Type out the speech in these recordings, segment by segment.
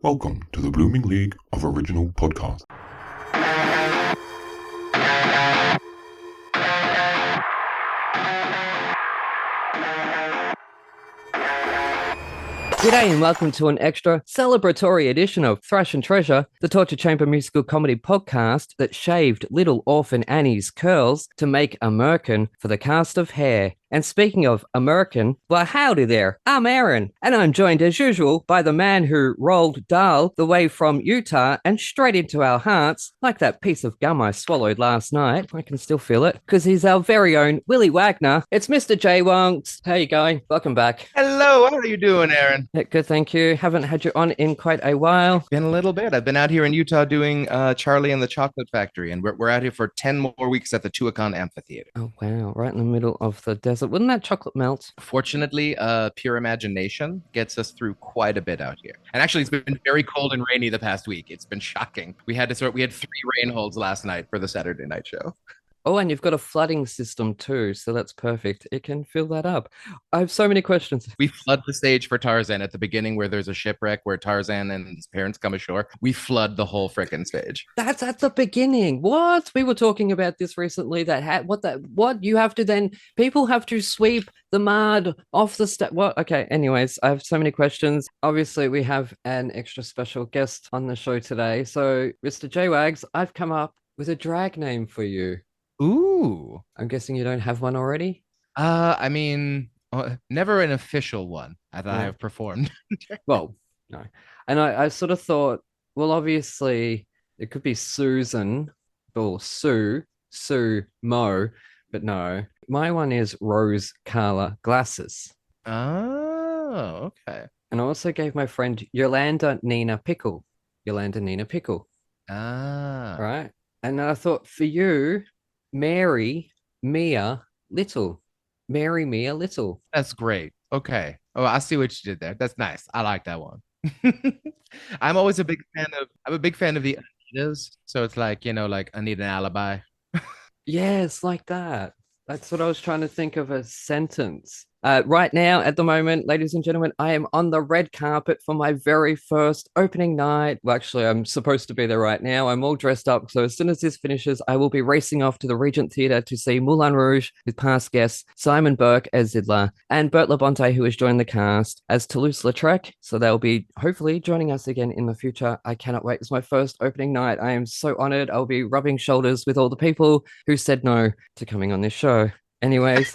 Welcome to the Blooming League of Original Podcasts. G'day and welcome to an extra celebratory edition of Thrash and Treasure, the Torture Chamber musical comedy podcast that shaved little orphan Annie's curls to make American for the cast of Hair. And speaking of American, well, howdy there. I'm Aaron, and I'm joined as usual by the man who rolled Dahl the way from Utah and straight into our hearts, like that piece of gum I swallowed last night. I can still feel it, because he's our very own Willie Wagner. It's Mr. J. Wonks. How you going? Welcome back. Hello, how are you doing, Aaron? Good, thank you. Haven't had you on in quite a while. Been a little bit. I've been out here in Utah doing Charlie and the Chocolate Factory, and we're out here for 10 more weeks at the Tuacahn Amphitheater. Oh, wow. Right in the middle of the desert. Wouldn't that chocolate melt? Fortunately, pure imagination gets us through quite a bit out here. And actually, it's been very cold and rainy the past week. It's been shocking. We had 3 rain holds last night for the Saturday night show. Oh, and you've got a flooding system too, so that's perfect. It can fill that up. I have so many questions. We flood the stage for Tarzan at the beginning where there's a shipwreck where Tarzan and his parents come ashore. We flood the whole frickin' stage. That's at the beginning. What? We were talking about this recently. What? You have to then, people have to sweep the mud off the stage. What? Okay, anyways, I have so many questions. Obviously, we have an extra special guest on the show today. So, Mr. J Wags, I've come up with a drag name for you. Ooh. I'm guessing you don't have one already? I mean, never an official one that I have performed. Well, no. And I sort of thought, well, obviously, it could be Susan or Sue, Mo, but no. My one is Rose Carla Glasses. Oh, okay. And I also gave my friend Yolanda Nina Pickle. Ah. Right? And I thought for you, Mary Mia Little. That's great. Okay. Oh, I see what you did there. That's nice. I like that one. I'm a big fan of the Anitas. So it's like, like I need an alibi. Yes, like that. That's what I was trying to think of a sentence. Right now, at the moment, ladies and gentlemen, I am on the red carpet for my very first opening night. Well, actually, I'm supposed to be there right now. I'm all dressed up. So as soon as this finishes, I will be racing off to the Regent Theatre to see Moulin Rouge with past guests Simon Burke as Zidler and Bert Labonte, who has joined the cast as Toulouse-Lautrec. So they'll be hopefully joining us again in the future. I cannot wait. It's my first opening night. I am so honored. I'll be rubbing shoulders with all the people who said no to coming on this show. Anyways.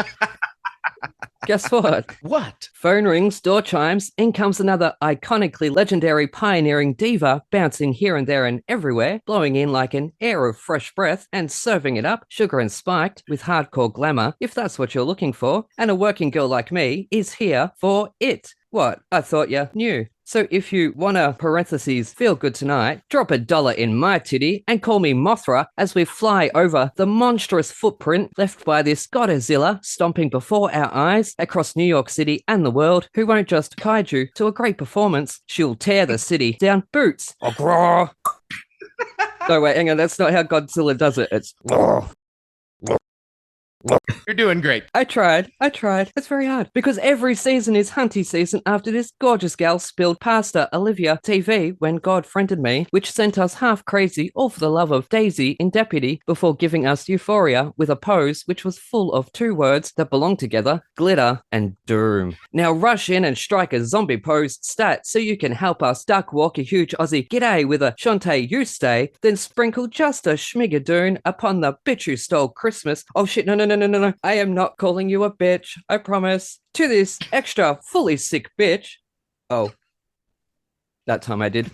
Guess what? What? Phone rings, door chimes, in comes another iconically legendary pioneering diva, bouncing here and there and everywhere, blowing in like an air of fresh breath and serving it up, sugar and spiked, with hardcore glamour, if that's what you're looking for. And a working girl like me is here for it. What? I thought you knew. So if you wanna, parentheses, feel good tonight, drop $1 in my titty and call me Mothra as we fly over the monstrous footprint left by this Godzilla stomping before our eyes across New York City and the world, who won't just kaiju to a great performance, she'll tear the city down boots. No, wait, hang on, that's not how Godzilla does it. It's... You're doing great. I tried. It's very hard because every season is hunty season after this gorgeous gal spilled pasta Olivia TV when God friended me, which sent us half crazy all for the love of Daisy in Deputy before giving us Euphoria with a pose which was full of 2 words that belong together, glitter and doom. Now rush in and strike a zombie pose stat so you can help us duck walk a huge Aussie g'day with a Shantae you stay, then sprinkle just a schmigadoon upon the bitch who stole Christmas. Oh shit, no. I am not calling you a bitch. I promise. To this extra fully sick bitch. Oh. That time I did.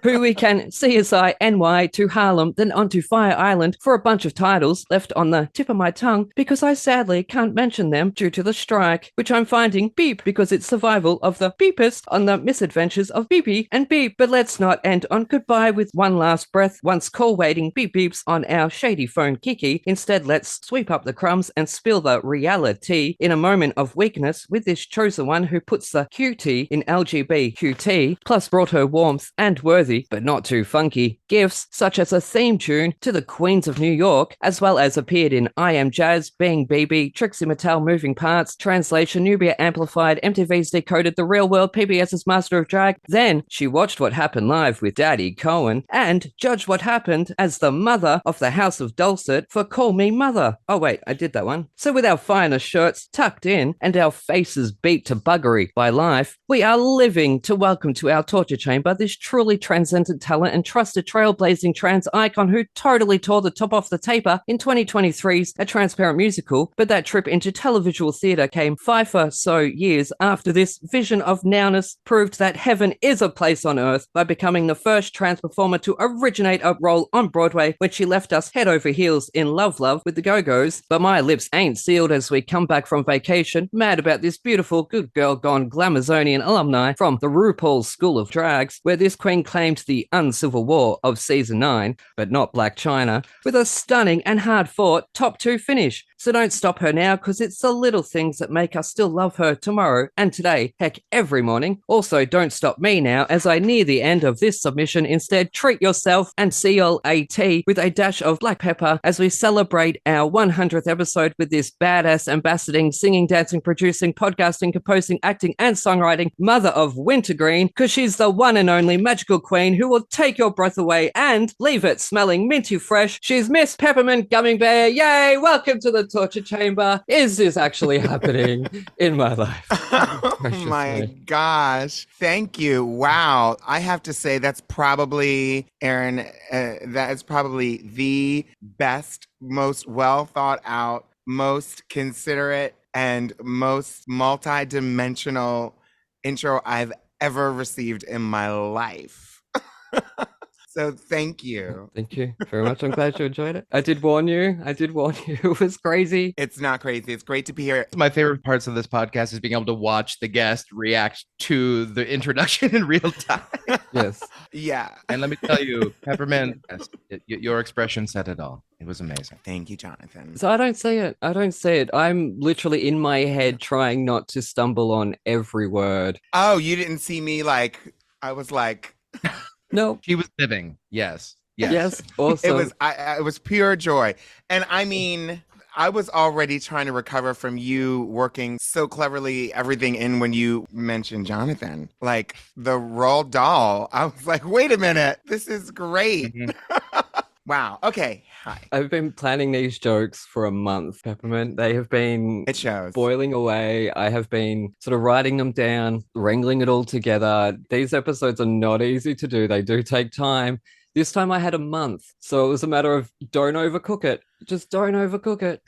Who we can CSI NY to Harlem, then on to Fire Island for a bunch of titles left on the tip of my tongue because I sadly can't mention them due to the strike, which I'm finding beep because it's survival of the beepest on the misadventures of Beepy and Beep. But let's not end on goodbye with one last breath once call waiting beep beeps on our shady phone Kiki. Instead, let's sweep up the crumbs and spill the reality in a moment of weakness with this chosen one who puts the QT in LGBTQT plus brought her warmth and worthy worthy, but not too funky, gifts such as a theme tune to the Queens of New York, as well as appeared in I Am Jazz, Being BB, Trixie Mattel Moving Parts, Translation, Nubia Amplified, MTV's Decoded, The Real World, PBS's Master of Drag. Then she watched What Happened Live with Daddy Cohen and judged what happened as the mother of the House of Dulcet for Call Me Mother. Oh wait, I did that one. So with our finest shirts tucked in and our faces beat to buggery by life, we are living to welcome to our torture chamber this truly transcendent talent and trusted trailblazing trans icon who totally tore the top off the taper in 2023's A Transparent Musical, but that trip into televisual theatre came 5 or so years after this vision of nowness proved that heaven is a place on earth by becoming the first trans performer to originate a role on Broadway when she left us head over heels in Love Love with the Go-Go's. But my lips ain't sealed as we come back from vacation, mad about this beautiful Good Girl Gone Glamazonian alumni from the RuPaul School of Drags, where this queen claimed the uncivil war of season 9, but not Black China, with a stunning and hard-fought top 2 finish. So don't stop her now, because it's the little things that make us still love her tomorrow and today, heck, every morning. Also, don't stop me now as I near the end of this submission. Instead, treat yourself and CLAT with a dash of black pepper as we celebrate our 100th episode with this badass ambassading, singing, dancing, producing, podcasting, composing, acting, and songwriting mother of Wintergreen, because she's the one and only magical queen who will take your breath away and leave it smelling minty fresh. She's Miss Peppermint Gummy Bear. Yay! Welcome to the torture chamber. Is this actually happening in my life? Oh my gosh. Thank you. Wow. I have to say that's probably, Aaron, that is probably the best, most well thought out, most considerate, and most multi-dimensional intro I've ever received in my life. So thank you. Thank you very much. I'm glad you enjoyed it. I did warn you. It was crazy. It's not crazy. It's great to be here. My favorite parts of this podcast is being able to watch the guest react to the introduction in real time. Yes. Yeah. And let me tell you, Peppermint, your expression said it all. It was amazing. Thank you, Jonathan. So I don't see it. I'm literally in my head trying not to stumble on every word. Oh, you didn't see me I was like... No. She was living. Yes. Awesome. It was pure joy. And I mean, I was already trying to recover from you working so cleverly everything in when you mentioned Jonathan. Like the Roald Dahl. I was like, wait a minute, this is great. Mm-hmm. Wow. Okay. Hi. I've been planning these jokes for a month, Peppermint. They have been boiling away. I have been sort of writing them down, wrangling it all together. These episodes are not easy to do. They do take time. This time I had a month. So it was a matter of don't overcook it. Just don't overcook it.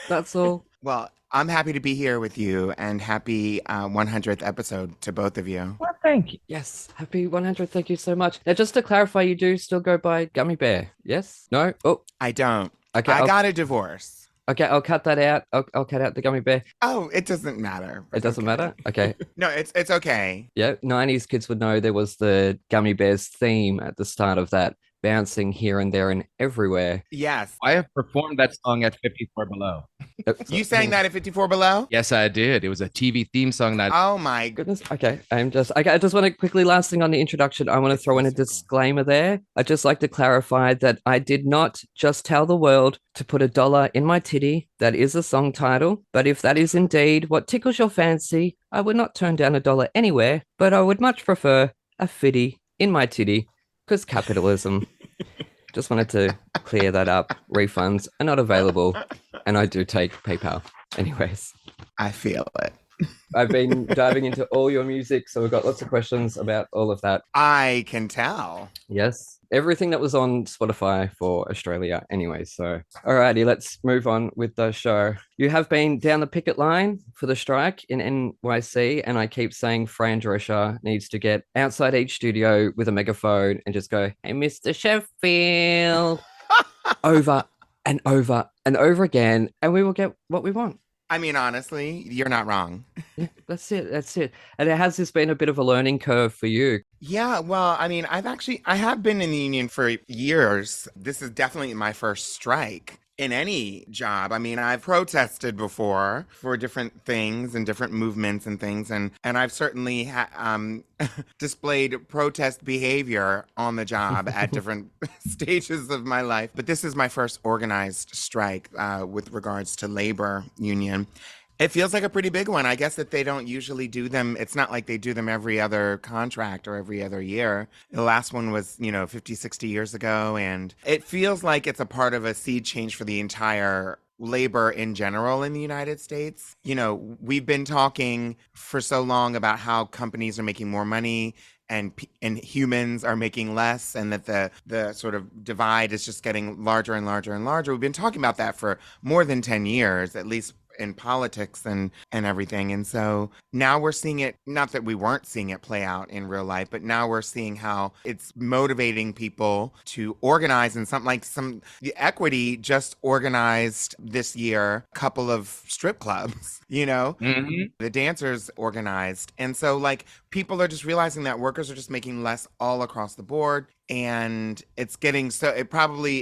That's all. Well, I'm happy to be here with you and happy 100th episode to both of you. Well, thank you. Yes, happy 100. Thank you so much. Now, just to clarify, you do still go by Gummy Bear? Yes? No? Oh, I don't. Okay, I got a divorce. Okay, I'll cut that out. I'll cut out the Gummy Bear. Oh, it doesn't matter. It doesn't matter? Okay. No, it's okay. Yeah, 90s kids would know there was the Gummy Bears theme at the start of that, bouncing here and there and everywhere. Yes. I have performed that song at 54 Below. You sang that at 54 Below? Yes, I did. It was a TV theme song that... Oh my goodness. Okay, I just want to quickly, last thing on the introduction, I want to throw in a disclaimer there. I'd just like to clarify that I did not just tell the world to put $1 in my titty. That is a song title. But if that is indeed what tickles your fancy, I would not turn down $1 anywhere, but I would much prefer a fitty in my titty, because capitalism. Just wanted to clear that up. Refunds are not available, and I do take PayPal. Anyways. I feel it. I've been diving into all your music, so we've got lots of questions about all of that. I can tell. Yes. Everything that was on Spotify for Australia anyway. So, alrighty, let's move on with the show. You have been down the picket line for the strike in NYC, and I keep saying Fran Drescher needs to get outside each studio with a megaphone and just go, "Hey, Mr. Sheffield," over and over and over again, and we will get what we want. I mean, honestly, you're not wrong. Yeah, that's it. And has this been a bit of a learning curve for you? Yeah, well, I mean, I have been in the union for years. This is definitely my first strike. in any job. I mean, I've protested before for different things and different movements and things, and I've certainly displayed protest behavior on the job at different stages of my life. But this is my first organized strike with regards to labor union. It feels like a pretty big one. I guess that they don't usually do them. It's not like they do them every other contract or every other year. The last one was, 50, 60 years ago. And it feels like it's a part of a sea change for the entire labor in general in the United States. We've been talking for so long about how companies are making more money and humans are making less, and that the sort of divide is just getting larger and larger and larger. We've been talking about that for more than 10 years, at least in politics and everything. And so now we're seeing it, not that we weren't seeing it play out in real life, but now we're seeing how it's motivating people to organize. And the Equity just organized this year a couple of strip clubs, the dancers organized. And so people are just realizing that workers are just making less all across the board. And it's probably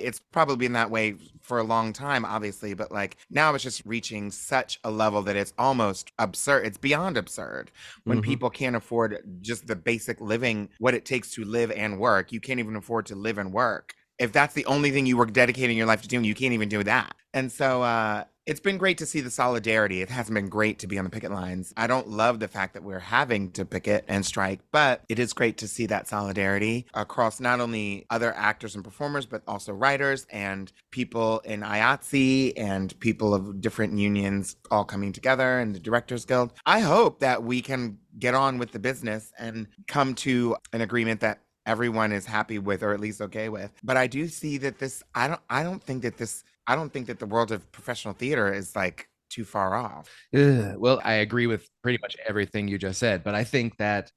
been that way for a long time, obviously, but now it's just reaching such a level that it's almost absurd. It's beyond absurd when people can't afford just the basic living, what it takes to live and work. You can't even afford to live and work. If that's the only thing you were dedicating your life to doing, you can't even do that. And so it's been great to see the solidarity. It hasn't been great to be on the picket lines. I don't love the fact that we're having to picket and strike, but it is great to see that solidarity across not only other actors and performers, but also writers and people in IATSE and people of different unions all coming together, and the Directors Guild. I hope that we can get on with the business and come to an agreement that everyone is happy with, or at least okay with. But I do see that I don't think that the world of professional theater is too far off. Well, I agree with pretty much everything you just said, but I think that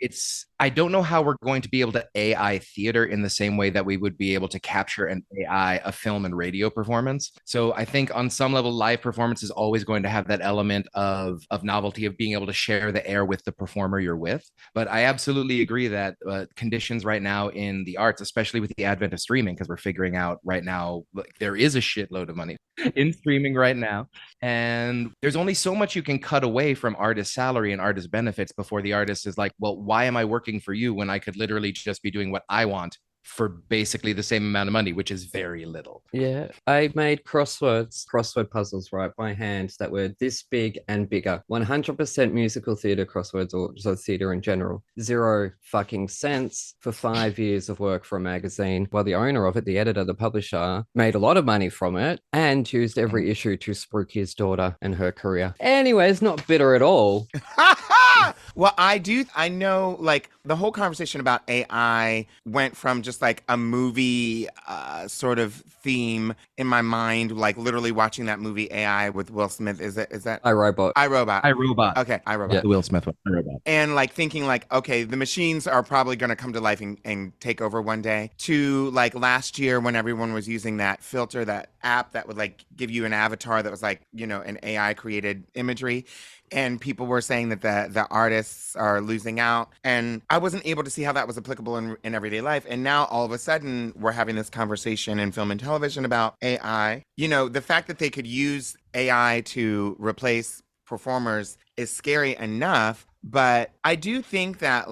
I don't know how we're going to be able to AI theater in the same way that we would be able to capture an AI a film and radio performance. So I think on some level, live performance is always going to have that element of novelty, of being able to share the air with the performer you're with. But I absolutely agree that conditions right now in the arts, especially with the advent of streaming, because we're figuring out right now, there is a shitload of money in streaming right now. And there's only so much you can cut away from artist salary and artist benefits before the artist is like, well, why am I working for you when I could literally just be doing what I want for basically the same amount of money, which is very little. Yeah, I made crossword puzzles, right, by hand that were this big and bigger. 100% musical theater crosswords, or just theater in general. 0 fucking cents for 5 years of work for a magazine, while the owner of it, the editor, the publisher, made a lot of money from it and used every issue to spruik his daughter and her career. Anyways, not bitter at all. Well, I know, the whole conversation about AI went from just a movie sort of theme in my mind, literally watching that movie AI with Will Smith. Is that iRobot? iRobot. Okay, iRobot. Yeah. The Will Smith one. iRobot. And thinking okay, the machines are probably going to come to life and take over one day. To last year when everyone was using that filter, that app that would give you an avatar that was an AI created imagery. And people were saying that the artists are losing out. And I wasn't able to see how that was applicable in everyday life. And now all of a sudden we're having this conversation in film and television about AI. The fact that they could use AI to replace performers is scary enough. But I do think that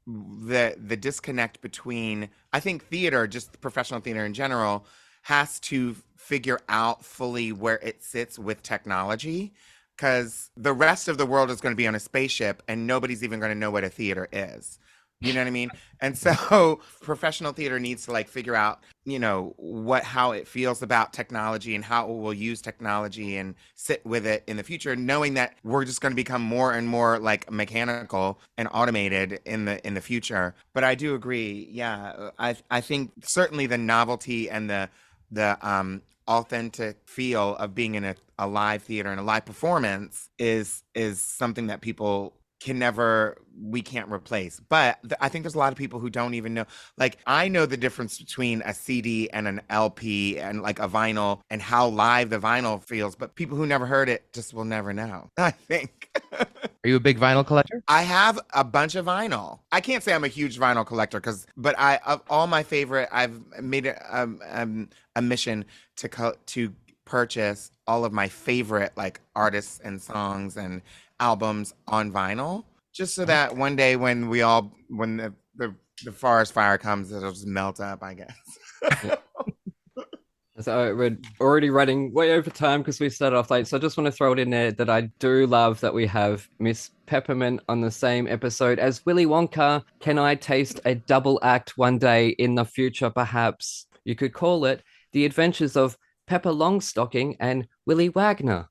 the disconnect between, I think theater, just professional theater in general, has to figure out fully where it sits with technology. Because the rest of the world is going to be on a spaceship and nobody's even going to know what a theater is. You know what I mean? And so professional theater needs to figure out, how it feels about technology and how it will use technology and sit with it in the future, knowing that we're just going to become more and more mechanical and automated in the future. But I do agree. Yeah, I think certainly the novelty and the authentic feel of being in a live theater and a live performance is something that we can't replace. But I think there's a lot of people who don't even know. I know the difference between a CD and an LP and a vinyl and how live the vinyl feels, but people who never heard it just will never know, I think. Are you a big vinyl collector? I have a bunch of vinyl. I can't say I'm a huge vinyl collector but of all my favorite, I've made a mission to purchase all of my favorite like artists and songs and albums on vinyl, just so that one day when the forest fire comes, it'll just melt up, I guess. So we're already running way over time because we started off late. So I just want to throw it in there that I do love that we have Miss Peppermint on the same episode as Willy Wonka. Can I taste a double act one day in the future, perhaps? You could call it The Adventures of Pepper Longstocking and Willy Wagner.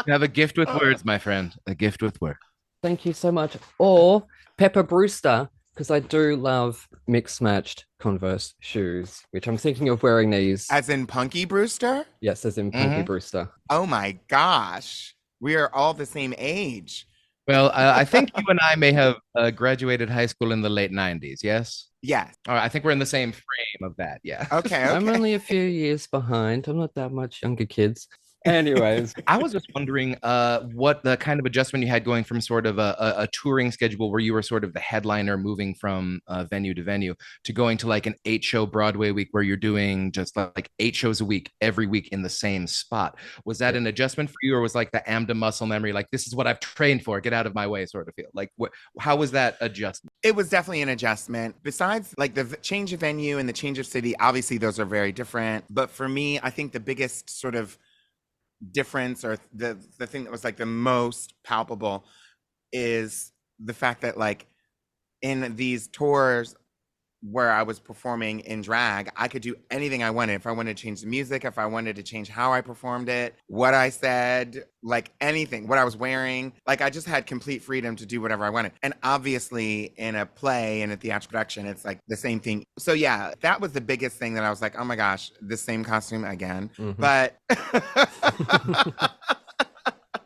You have a gift with words, my friend. A gift with words. Thank you so much. Or Pepper Brewster, because I do love mixed matched Converse shoes, which I'm thinking of wearing these. As in Punky Brewster? Yes, as in Punky Brewster. Oh my gosh. We are all the same age. Well, I think you and I may have graduated high school in the late 90s, yes? Yes. All right, I think we're in the same frame of that, yeah. Okay. I'm only a few years behind. I'm not that much younger kids. Anyways, I was just wondering what the kind of adjustment you had going from sort of a touring schedule where you were sort of the headliner moving from venue to venue to going to like an 8-show Broadway week where you're doing just like 8 shows a week every week in the same spot. Was that an adjustment for you, or was like the AMDA muscle memory, like this is what I've trained for, get out of my way sort of feel? Like how was that adjustment? It was definitely an adjustment. Besides like the change of venue and the change of city, obviously those are very different. But for me, I think the biggest sort of difference, or the thing that was like the most palpable, is the fact that like in these tours where I was performing in drag, I could do anything I wanted. If I wanted to change the music, if I wanted to change how I performed it, what I said, like anything, what I was wearing, like I just had complete freedom to do whatever I wanted. And obviously in a play and a theatrical production, it's like the same thing. So yeah, that was the biggest thing that I was like, oh my gosh, the same costume again. But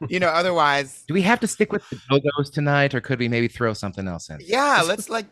you know, otherwise, do we have to stick with the go-go's tonight, or could we maybe throw something else in? Yeah, let's like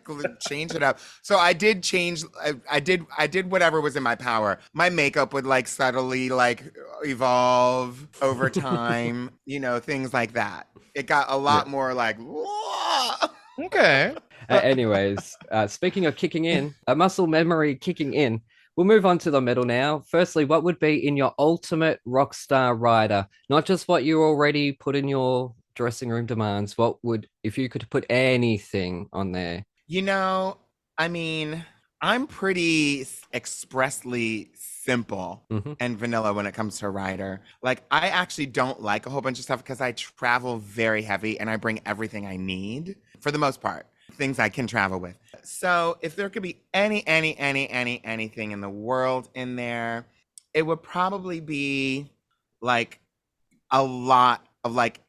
change it up. So I did change. I did whatever was in my power. My makeup would like subtly like evolve over time. You know, things like that. It got a lot more like. Whoa! Okay. Anyways, speaking of kicking in, a muscle memory kicking in. We'll move on to the middle now. Firstly, what would be in your ultimate rock star rider? Not just what you already put in your dressing room demands. What would, if you could put anything on there? You know, I mean, I'm pretty expressly simple and vanilla when it comes to rider. Like, I actually don't like a whole bunch of stuff because I travel very heavy and I bring everything I need for the most part. Things I can travel with. So if there could be anything in the world in there, it would probably be like a lot of like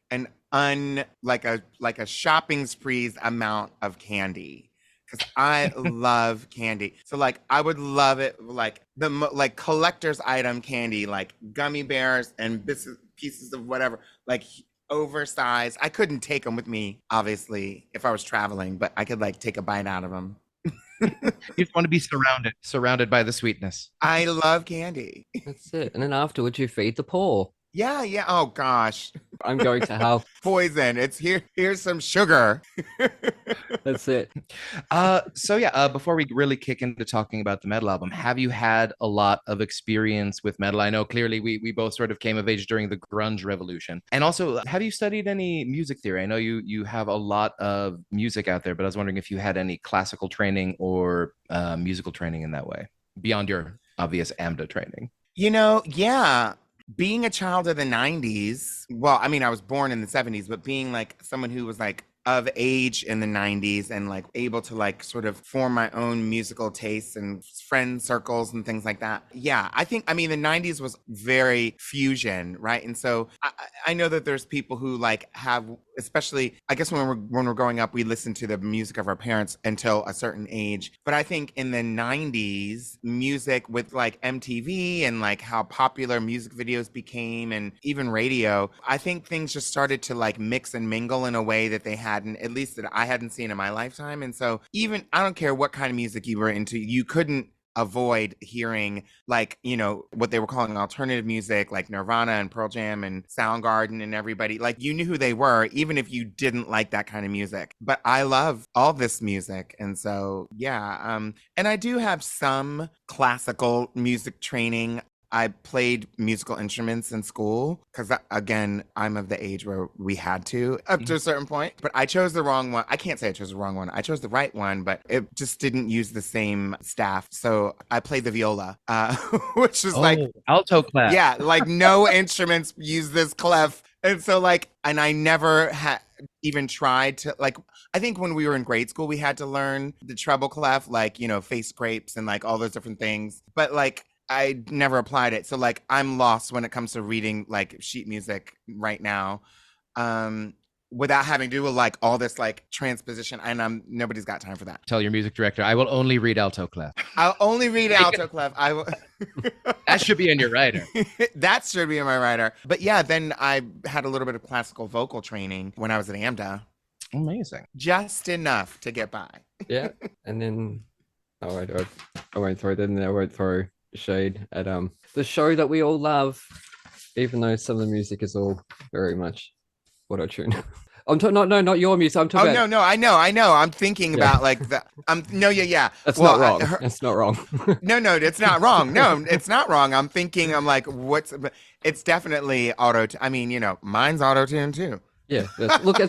like a shopping spree's amount of candy, because I love candy. So like I would love it like like collector's item candy, like gummy bears and pieces of whatever, like oversized. I couldn't take them with me, obviously, if I was traveling, but I could like take a bite out of them. You just want to be surrounded by the sweetness. I love candy. That's it. And then afterwards, you feed the poor. Yeah. Oh gosh. I'm going to have poison. It's here's some sugar. That's it. So yeah, before we really kick into talking about the metal album, have you had a lot of experience with metal? I know clearly we both sort of came of age during the grunge revolution. And also, have you studied any music theory? I know you have a lot of music out there, but I was wondering if you had any classical training or musical training in that way, beyond your obvious AMDA training. You know, yeah. Being a child of the 90s, well, I mean, I was born in the 70s, but being like someone who was like of age in the 90s and like able to like sort of form my own musical tastes and friend circles and things like that. Yeah, I think, I mean, the 90s was very fusion, right? And so I know that there's people who like have, especially, I guess when we're growing up, we listen to the music of our parents until a certain age. But I think in the 90s, music with like MTV and like how popular music videos became and even radio, I think things just started to like mix and mingle in a way that they hadn't, at least that I hadn't seen in my lifetime. And so even, I don't care what kind of music you were into, you couldn't avoid hearing like, you know, what they were calling alternative music, like Nirvana and Pearl Jam and Soundgarden and everybody. Like you knew who they were, even if you didn't like that kind of music. But I love all this music. And so, yeah. And I do have some classical music training. I played musical instruments in school because, again, I'm of the age where we had to up to a certain point. But I chose the wrong one. I can't say I chose the wrong one. I chose the right one, but it just didn't use the same staff. So I played the viola, which is like alto clef. Yeah, like no instruments use this clef. And so like, and I never had even tried to like, I think when we were in grade school, we had to learn the treble clef, like, you know, face scrapes and like all those different things. But like, I never applied it. So like, I'm lost when it comes to reading like sheet music right now. Without having to do with like all this like transposition, and nobody's got time for that. Tell your music director, I will only read alto clef. I'll only read alto clef. I will. That should be in your writer. That should be in my writer. But yeah, then I had a little bit of classical vocal training when I was at AMDA. Amazing. Just enough to get by. Yeah, and then I won't throw shade at the show that we all love, even though some of the music is all very much auto-tune. I'm talking not your music. I'm talking about... No, I know. I'm thinking about like the yeah. That's not wrong. That's not wrong. No, it's not wrong. No, it's not wrong. I'm like, it's definitely I mean, you know, mine's auto-tune too. Yeah. Look,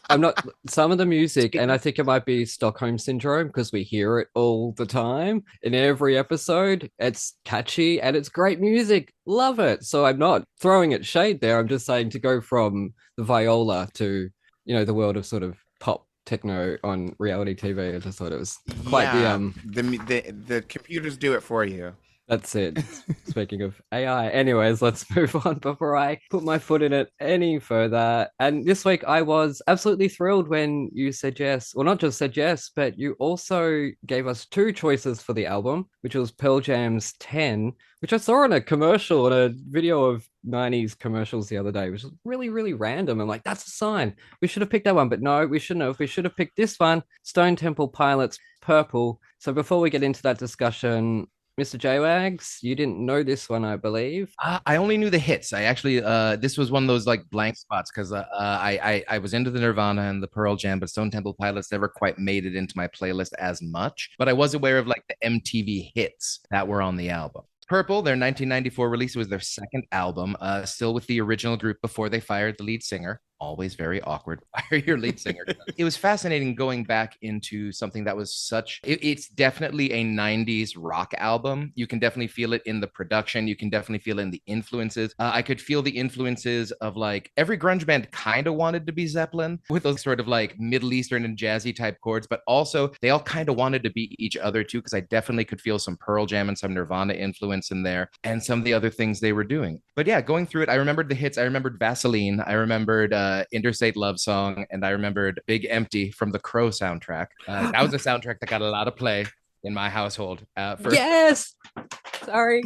I'm not some of the music, and I think it might be Stockholm Syndrome because we hear it all the time in every episode. It's catchy and it's great music. Love it. So I'm not throwing it shade there. I'm just saying to go from the viola to, you know, the world of sort of pop techno on reality TV. I just thought it was quite the computers do it for you. That's it. Speaking of AI. Anyways, let's move on before I put my foot in it any further. And this week I was absolutely thrilled when you said yes. Well, not just said yes, but you also gave us two choices for the album, which was Pearl Jam's 10, which I saw in a commercial, in a video of 90s commercials the other day, which was really, really random. I'm like, that's a sign. We should have picked that one. But no, we shouldn't have. We should have picked this one, Stone Temple Pilots, Purple. So before we get into that discussion, Mr. J-Wags, you didn't know this one, I believe. I only knew the hits. I actually, this was one of those like blank spots because I was into the Nirvana and the Pearl Jam, but Stone Temple Pilots never quite made it into my playlist as much. But I was aware of like the MTV hits that were on the album. Purple, their 1994 release, was their second album, still with the original group before they fired the lead singer. Always very awkward. Fire your lead singer. It was fascinating going back into something that was it's definitely a 90s rock album. You can definitely feel it in the production. You can definitely feel it in the influences. I could feel the influences of like every grunge band kind of wanted to be Zeppelin with those sort of like Middle Eastern and jazzy type chords, but also they all kind of wanted to be each other too, because I definitely could feel some Pearl Jam and some Nirvana influence in there and some of the other things they were doing. But yeah, going through it, I remembered the hits. I remembered Vaseline. I remembered Interstate Love Song, and I remembered Big Empty from the Crow soundtrack. That was a soundtrack that got a lot of play in my household. Yes! Sorry.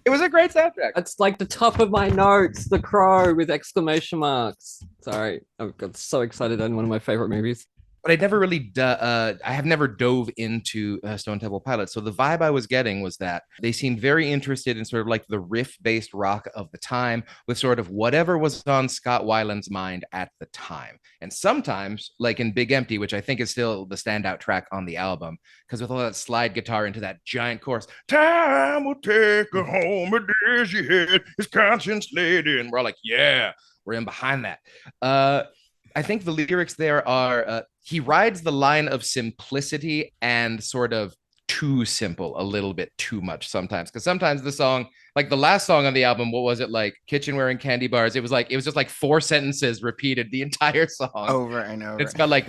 It was a great soundtrack. It's like the top of my notes, The Crow with exclamation marks. Sorry, I got so excited on one of my favorite movies. But I never really, I have never dove into Stone Temple Pilots. So the vibe I was getting was that they seemed very interested in sort of like the riff-based rock of the time with sort of whatever was on Scott Weiland's mind at the time. And sometimes, like in Big Empty, which I think is still the standout track on the album, because with all that slide guitar into that giant chorus, time will take her home, a dizzy head, his conscience laid in. We're all like, yeah, we're in behind that. I think the lyrics there are, he rides the line of simplicity and sort of too simple, a little bit too much sometimes. Because sometimes the song, like the last song on the album, what was it, like kitchenware and candy bars? It was just like 4 sentences repeated the entire song. Over and over. It's got like,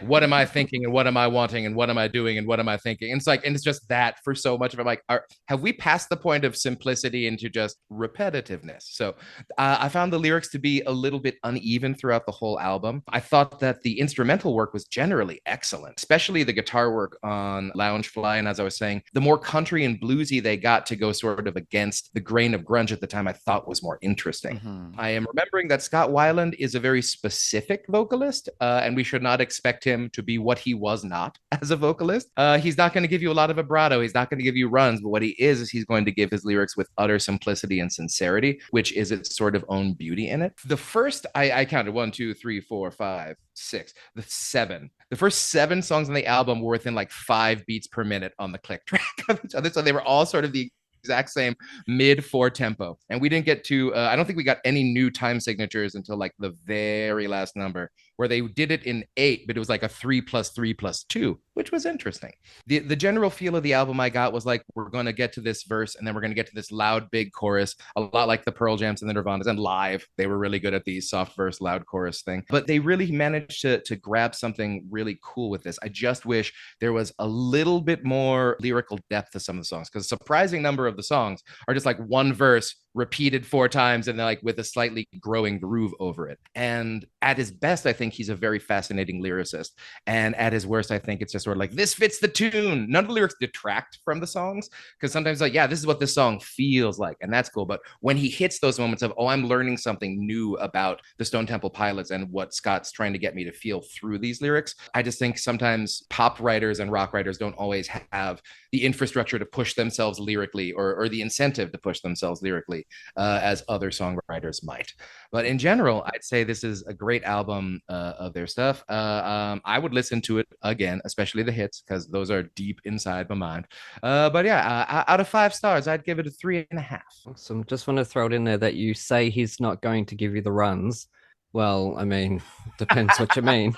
what am I thinking and what am I wanting and what am I doing and what am I thinking? And it's like, and it's just that for so much of it. Like, have we passed the point of simplicity into just repetitiveness? So I found the lyrics to be a little bit uneven throughout the whole album. I thought that the instrumental work was generally excellent, especially the guitar work on Loungefly. And as I was saying, the more country and bluesy they got to go sort of against the grain of grunge at the time, I thought was more interesting. Mm-hmm. I am remembering that Scott Weiland is a very specific vocalist, and we should not expect him to be what he was not as a vocalist. He's not going to give you a lot of vibrato. He's not going to give you runs, but what he is he's going to give his lyrics with utter simplicity and sincerity, which is its sort of own beauty in it. The first, I counted 1, 2, 3, 4, 5, 6, the 7. The first 7 songs on the album were within like 5 beats per minute on the click track of each other. So they were all sort of the exact same mid 4 tempo. And we didn't get to, I don't think we got any new time signatures until like the very last number, where they did it in 8, but it was like a 3+3+2, which was interesting. The general feel of the album I got was like, we're going to get to this verse and then we're going to get to this loud, big chorus, a lot like the Pearl Jams and the Nirvanas. And live, they were really good at the soft verse, loud chorus thing. But they really managed to grab something really cool with this. I just wish there was a little bit more lyrical depth to some of the songs, because a surprising number of the songs are just like one verse repeated 4 times and like with a slightly growing groove over it. And at his best, I think he's a very fascinating lyricist. And at his worst, I think it's just sort of like, this fits the tune. None of the lyrics detract from the songs, because sometimes like, yeah, this is what this song feels like, and that's cool. But when he hits those moments of, oh, I'm learning something new about the Stone Temple Pilots and what Scott's trying to get me to feel through these lyrics, I just think sometimes pop writers and rock writers don't always have the infrastructure to push themselves lyrically, or the incentive to push themselves lyrically, as other songwriters might. But in general, I'd say this is a great album of their stuff. I would listen to it again, especially the hits, because those are deep inside my mind. But yeah, out of 5 stars, I'd give it a 3.5. Awesome. Just want to throw it in there that you say he's not going to give you the runs. Well, I mean, depends what you mean.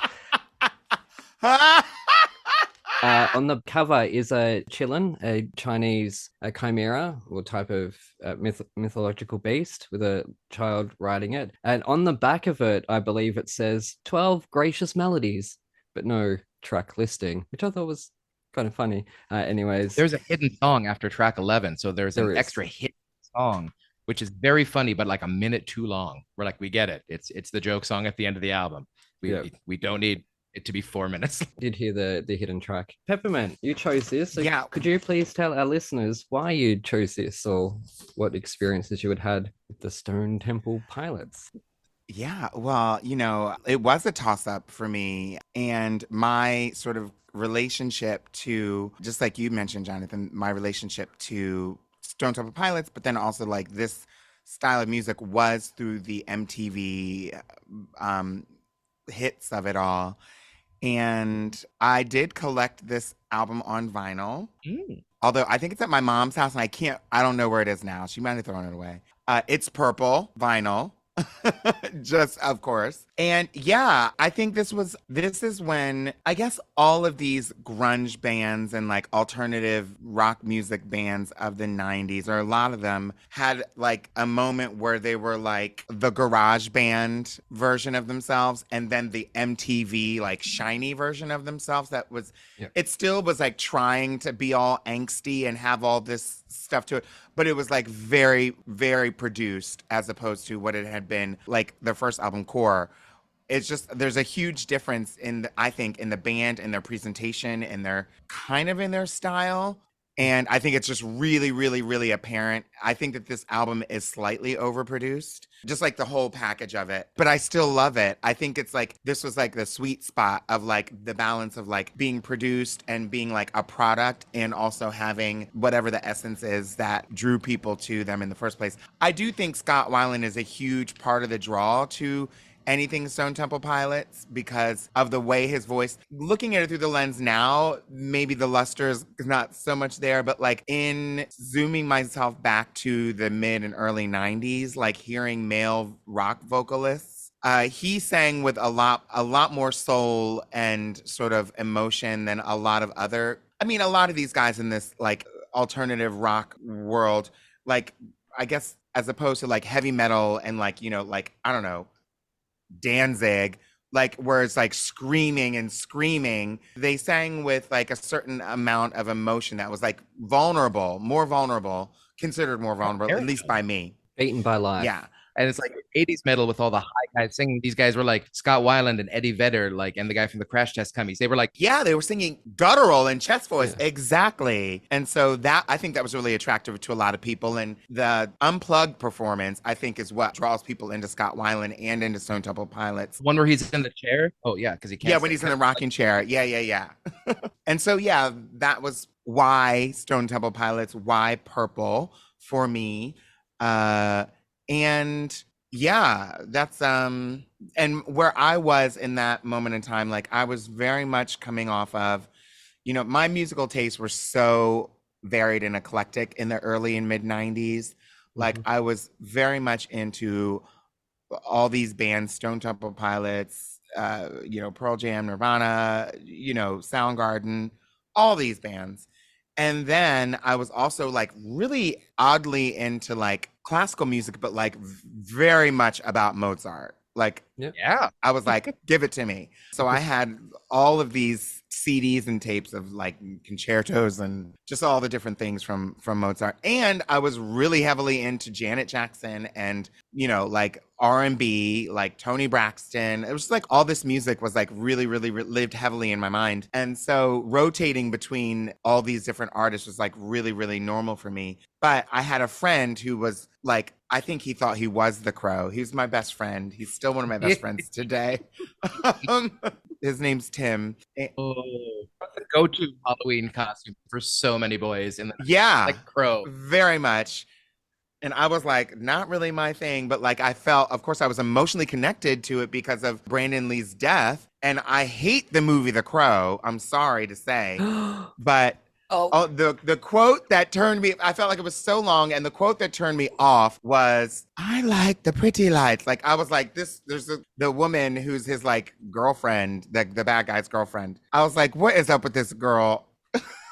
On the cover is a Qilin, a Chinese chimera or type of mythological beast with a child riding it. And on the back of it, I believe it says 12 gracious melodies, but no track listing, which I thought was kind of funny. Anyways, there's a hidden song after track 11. So there's an extra hidden song, which is very funny, but like a minute too long. We're like, we get it. It's the joke song at the end of the album. We don't need it to be 4 minutes. Did hear the hidden track. Peppermint, you chose this. So yeah. Could you please tell our listeners why you chose this, or what experiences you had with the Stone Temple Pilots? Yeah, well, it was a toss-up for me, and my sort of relationship to, just like you mentioned, Jonathan, my relationship to Stone Temple Pilots, but then also like this style of music was through the MTV hits of it all. And I did collect this album on vinyl. Although I think it's at my mom's house and I don't know where it is now. She might have thrown it away. It's purple vinyl. Just of course. And yeah, I think this is when I guess all of these grunge bands and like alternative rock music bands of the 90s, or a lot of them, had like a moment where they were like the garage band version of themselves, and then the MTV like shiny version of themselves that was it still was like trying to be all angsty and have all this stuff to it, but it was like very, very produced as opposed to what it had been like the first album, Core. It's just, there's a huge difference I think in the band and their presentation and their kind of in their style. And I think it's just really, really, really apparent. I think that this album is slightly overproduced, just like the whole package of it. But I still love it. I think it's like, this was like the sweet spot of like the balance of like being produced and being like a product, and also having whatever the essence is that drew people to them in the first place. I do think Scott Weiland is a huge part of the draw to anything Stone Temple Pilots, because of the way his voice, looking at it through the lens now, maybe the luster is not so much there, but like in zooming myself back to the mid and early 90s, like hearing male rock vocalists, he sang with a lot more soul and sort of emotion than a lot of these guys in this like alternative rock world, like I guess as opposed to like heavy metal and like, like, I don't know, Danzig, like where it's like screaming and screaming. They sang with like a certain amount of emotion that was like considered more vulnerable, at least by me. Beaten by life. Yeah. And it's like 80s metal with all the high guys singing. These guys were like Scott Weiland and Eddie Vedder, like, and the guy from the Crash Test Dummies. They were like, yeah, they were singing guttural and chest voice. Yeah. Exactly. And so that, I think that was really attractive to a lot of people. And the unplugged performance, I think, is what draws people into Scott Weiland and into Stone Temple Pilots. One where he's in the chair. Oh yeah, because he can't. Yeah, when he's in the rocking chair. Yeah. And so yeah, that was why Stone Temple Pilots, why Purple for me. And yeah, that's and where I was in that moment in time, like I was very much coming off of, my musical tastes were so varied and eclectic in the early and mid 90s. Like I was very much into all these bands, Stone Temple Pilots, Pearl Jam, Nirvana, Soundgarden, all these bands. And then I was also like really oddly into like classical music, but like very much about Mozart. Like, Yeah. I was like, give it to me. So I had all of these CDs and tapes of like concertos and just all the different things from Mozart. And I was really heavily into Janet Jackson and, like R&B, like Toni Braxton. It was like all this music was like really, really lived heavily in my mind. And so rotating between all these different artists was like really, really normal for me. But I had a friend who was like, I think he thought he was the Crow. He was my best friend. He's still one of my best friends today. His name's Tim. Oh, the go-to Halloween costume for so many boys in the Yeah, like Crow. very much. And I was like, not really my thing, but like I felt, of course, I was emotionally connected to it because of Brandon Lee's death. And I hate the movie The Crow. I'm sorry to say, but the quote that turned me, I felt like it was so long, and the quote that turned me off was, I like the pretty lights. Like I was like, the woman who's his like girlfriend, the bad guy's girlfriend. I was like, what is up with this girl?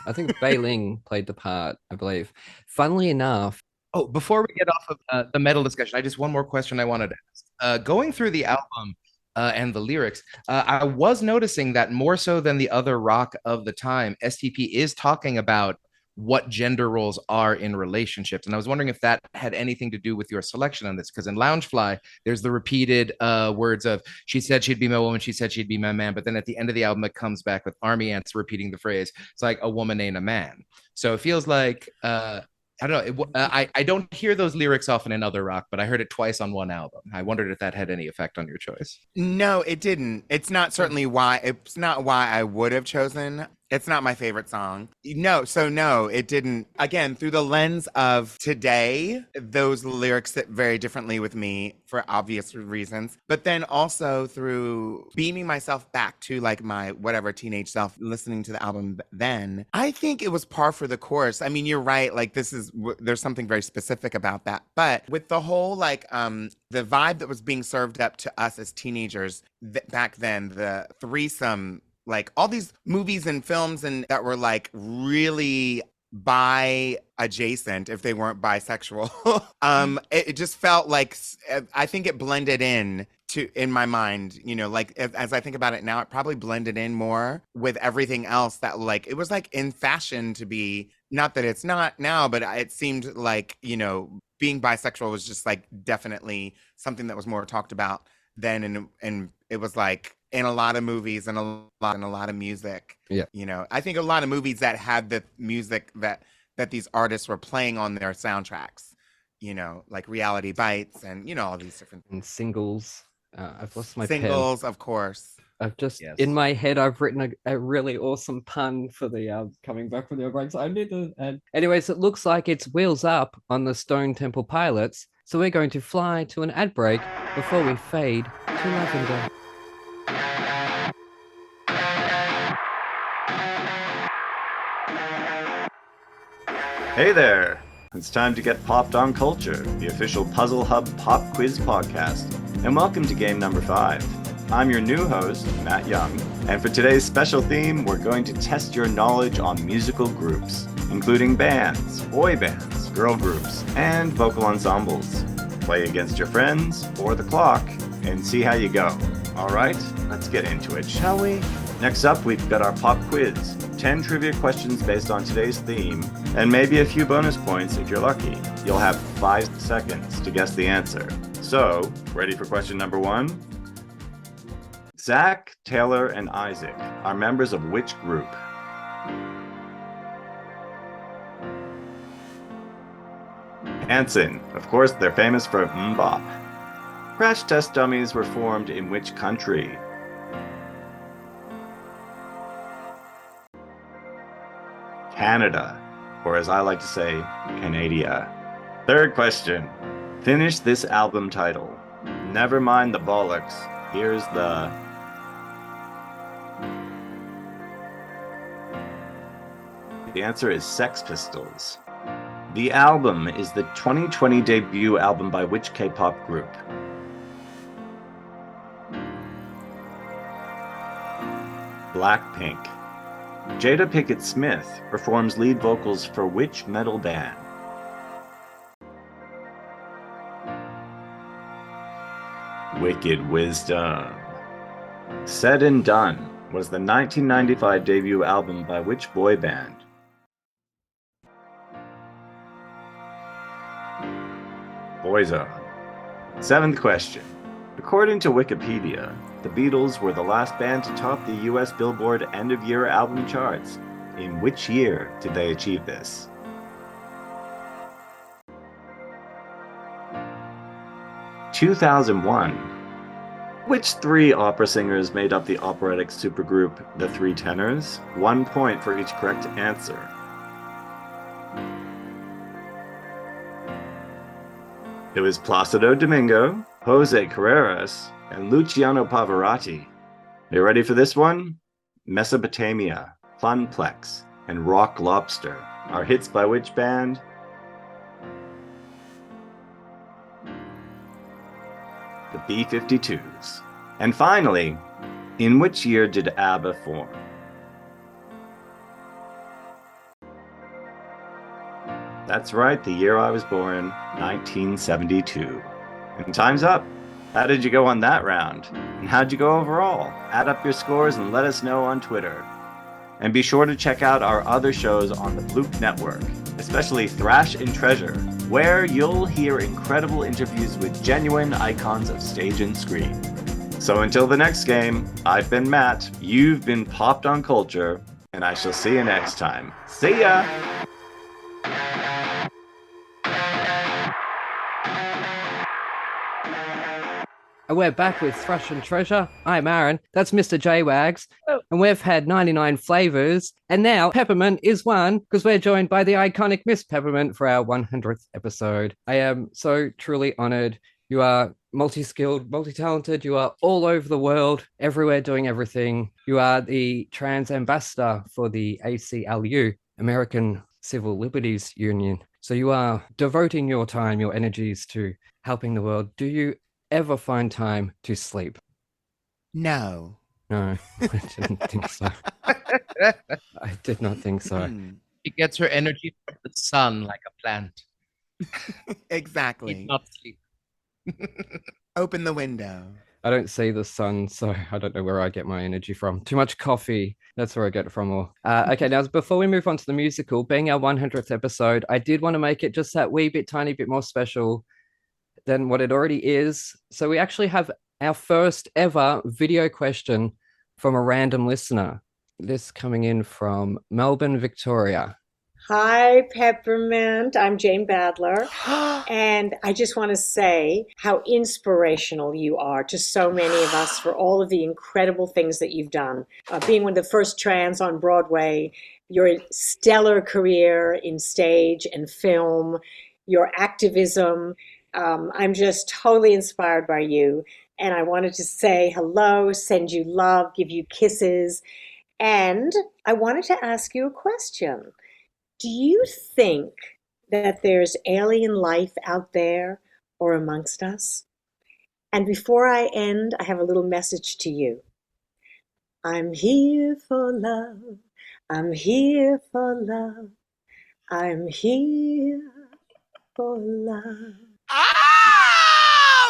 I think Bei Ling played the part, I believe. Funnily enough. Oh, before we get off of the metal discussion, I just one more question I wanted to ask. Going through the album and the lyrics, I was noticing that more so than the other rock of the time, STP is talking about what gender roles are in relationships. And I was wondering if that had anything to do with your selection on this, because in Loungefly, there's the repeated words of, she said she'd be my woman, she said she'd be my man. But then at the end of the album, it comes back with Army Ants repeating the phrase, it's like, a woman ain't a man. So it feels like, I don't know. I don't hear those lyrics often in other rock, but I heard it twice on one album. I wondered if that had any effect on your choice. No, it didn't. It's not why I would have chosen. It's not my favorite song. No, it didn't. Again, through the lens of today, those lyrics sit very differently with me for obvious reasons. But then also through beaming myself back to like my whatever teenage self, listening to the album then, I think it was par for the course. I mean, you're right. Like there's something very specific about that. But with the whole like the vibe that was being served up to us as teenagers back then, the threesome, like all these movies and films and that were like really bi adjacent if they weren't bisexual. It just felt like, I think it blended in my mind, like as I think about it now, it probably blended in more with everything else that like, it was like in fashion to be, not that it's not now, but it seemed like, being bisexual was just like definitely something that was more talked about then. And it was like in a lot of movies and a lot of music. Yeah. I think a lot of movies that had the music that these artists were playing on their soundtracks, like Reality Bites and, all these different and singles. I've lost my singles, pen. of course. I've just, in my head, I've written a really awesome pun for the coming back from the breaks. I need to add. Anyways, it looks like it's Wheels Up on the Stone Temple Pilots. So we're going to fly to an ad break before we fade to lavender. Hey there! It's time to get popped on culture, the official Puzzle Hub Pop Quiz podcast. And welcome to game number 5. I'm your new host, Matt Young, and for today's special theme, we're going to test your knowledge on musical groups, including bands, boy bands, girl groups, and vocal ensembles. Play against your friends or the clock and see how you go. Alright, let's get into it, shall we? Next up, we've got our pop quiz. 10 trivia questions based on today's theme, and maybe a few bonus points if you're lucky. You'll have 5 seconds to guess the answer. So, ready for question number 1? Zach, Taylor, and Isaac are members of which group? Hanson. Of course, they're famous for Mbop. Crash Test Dummies were formed in which country? Canada, or as I like to say, Canadia. Third question. Finish this album title. Never mind the bollocks. Here's The answer is Sex Pistols. The album is the 2020 debut album by which K-pop group? Blackpink. Jada Pinkett Smith performs lead vocals for which metal band? Wicked Wisdom. Said and Done was the 1995 debut album by which boy band? Boyzone. Seventh question. According to Wikipedia, the Beatles were the last band to top the US Billboard end-of-year album charts. In which year did they achieve this? (2001). Which three opera singers made up the operatic supergroup The Three Tenors? 1 point for each correct answer. It was Placido Domingo, Jose Carreras, and Luciano Pavarotti. Are you ready for this one? Mesopotamia, Funplex, and Rock Lobster are hits by which band? The B-52s. And finally, in which year did ABBA form? That's right, the year I was born, 1972. And time's up. How did you go on that round? And how'd you go overall? Add up your scores and let us know on Twitter. And be sure to check out our other shows on the Bloop Network, especially Thrash and Treasure, where you'll hear incredible interviews with genuine icons of stage and screen. So until the next game, I've been Matt, you've been Popped on Culture, and I shall see you next time. See ya! And we're back with Thrash and Treasure. I'm Aaron. That's Mr. J-Wags. And we've had 99 flavors. And now Peppermint is one because we're joined by the iconic Miss Peppermint for our 100th episode. I am so truly honored. You are multi-skilled, multi-talented. You are all over the world, everywhere doing everything. You are the trans ambassador for the ACLU, American Civil Liberties Union. So you are devoting your time, your energies to helping the world. Do you ever find time to sleep? No. No, I didn't think so. I did not think so. She gets her energy from the sun like a plant. Exactly. Eat, not sleep. Open the window. I don't see the sun, so I don't know where I get my energy from. Too much coffee. That's where I get it from. Okay, now before we move on to the musical, being our 100th episode, I did want to make it just that wee bit, tiny bit more special than what it already is. So we actually have our first ever video question from a random listener. This coming in from Melbourne, Victoria. Hi, Peppermint. I'm Jane Badler. And I just want to say how inspirational you are to so many of us for all of the incredible things that you've done. Being one of the first trans on Broadway, your stellar career in stage and film, your activism. I'm just totally inspired by you. And I wanted to say hello, send you love, give you kisses. And I wanted to ask you a question. Do you think that there's alien life out there or amongst us? And before I end, I have a little message to you. I'm here for love. I'm here for love. I'm here for love.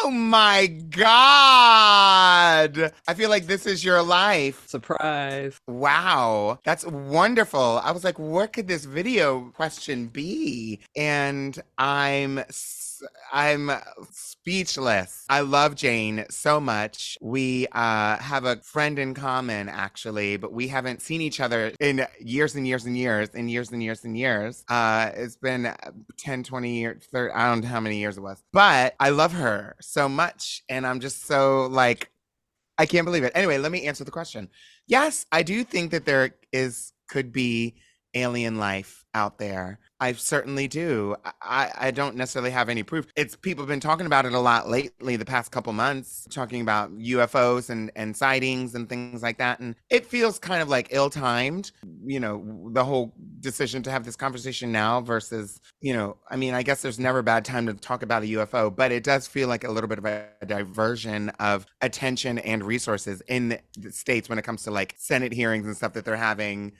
Oh my God. I feel like this is your life. Surprise. Wow. That's wonderful. I was like, what could this video question be? And I'm speechless. I love Jane so much. We have a friend in common, actually, but we haven't seen each other in years and years and years and years and years and years. It's been 10, 20 years, 30, I don't know how many years it was. But I love her so much. And I'm just so like, I can't believe it. Anyway, let me answer the question. Yes, I do think that there could be alien life out there. I certainly do. I don't necessarily have any proof. People have been talking about it a lot lately, the past couple months, talking about UFOs and sightings and things like that. And it feels kind of like ill-timed, you know, the whole decision to have this conversation now versus, I mean, I guess there's never a bad time to talk about a UFO, but it does feel like a little bit of a diversion of attention and resources in the States when it comes to like Senate hearings and stuff that they're having.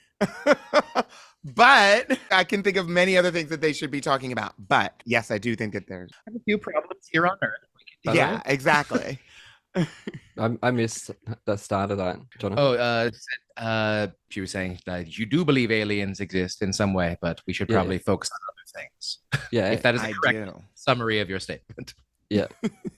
But I can think of many other things that they should be talking about. But yes, I do think that there's I have a few problems here on Earth. yeah, exactly. I missed the start of that, Jonathan. She was saying that you do believe aliens exist in some way, but we should probably focus on other things. Yeah, if that is a I correct do. summary of your statement. Yeah.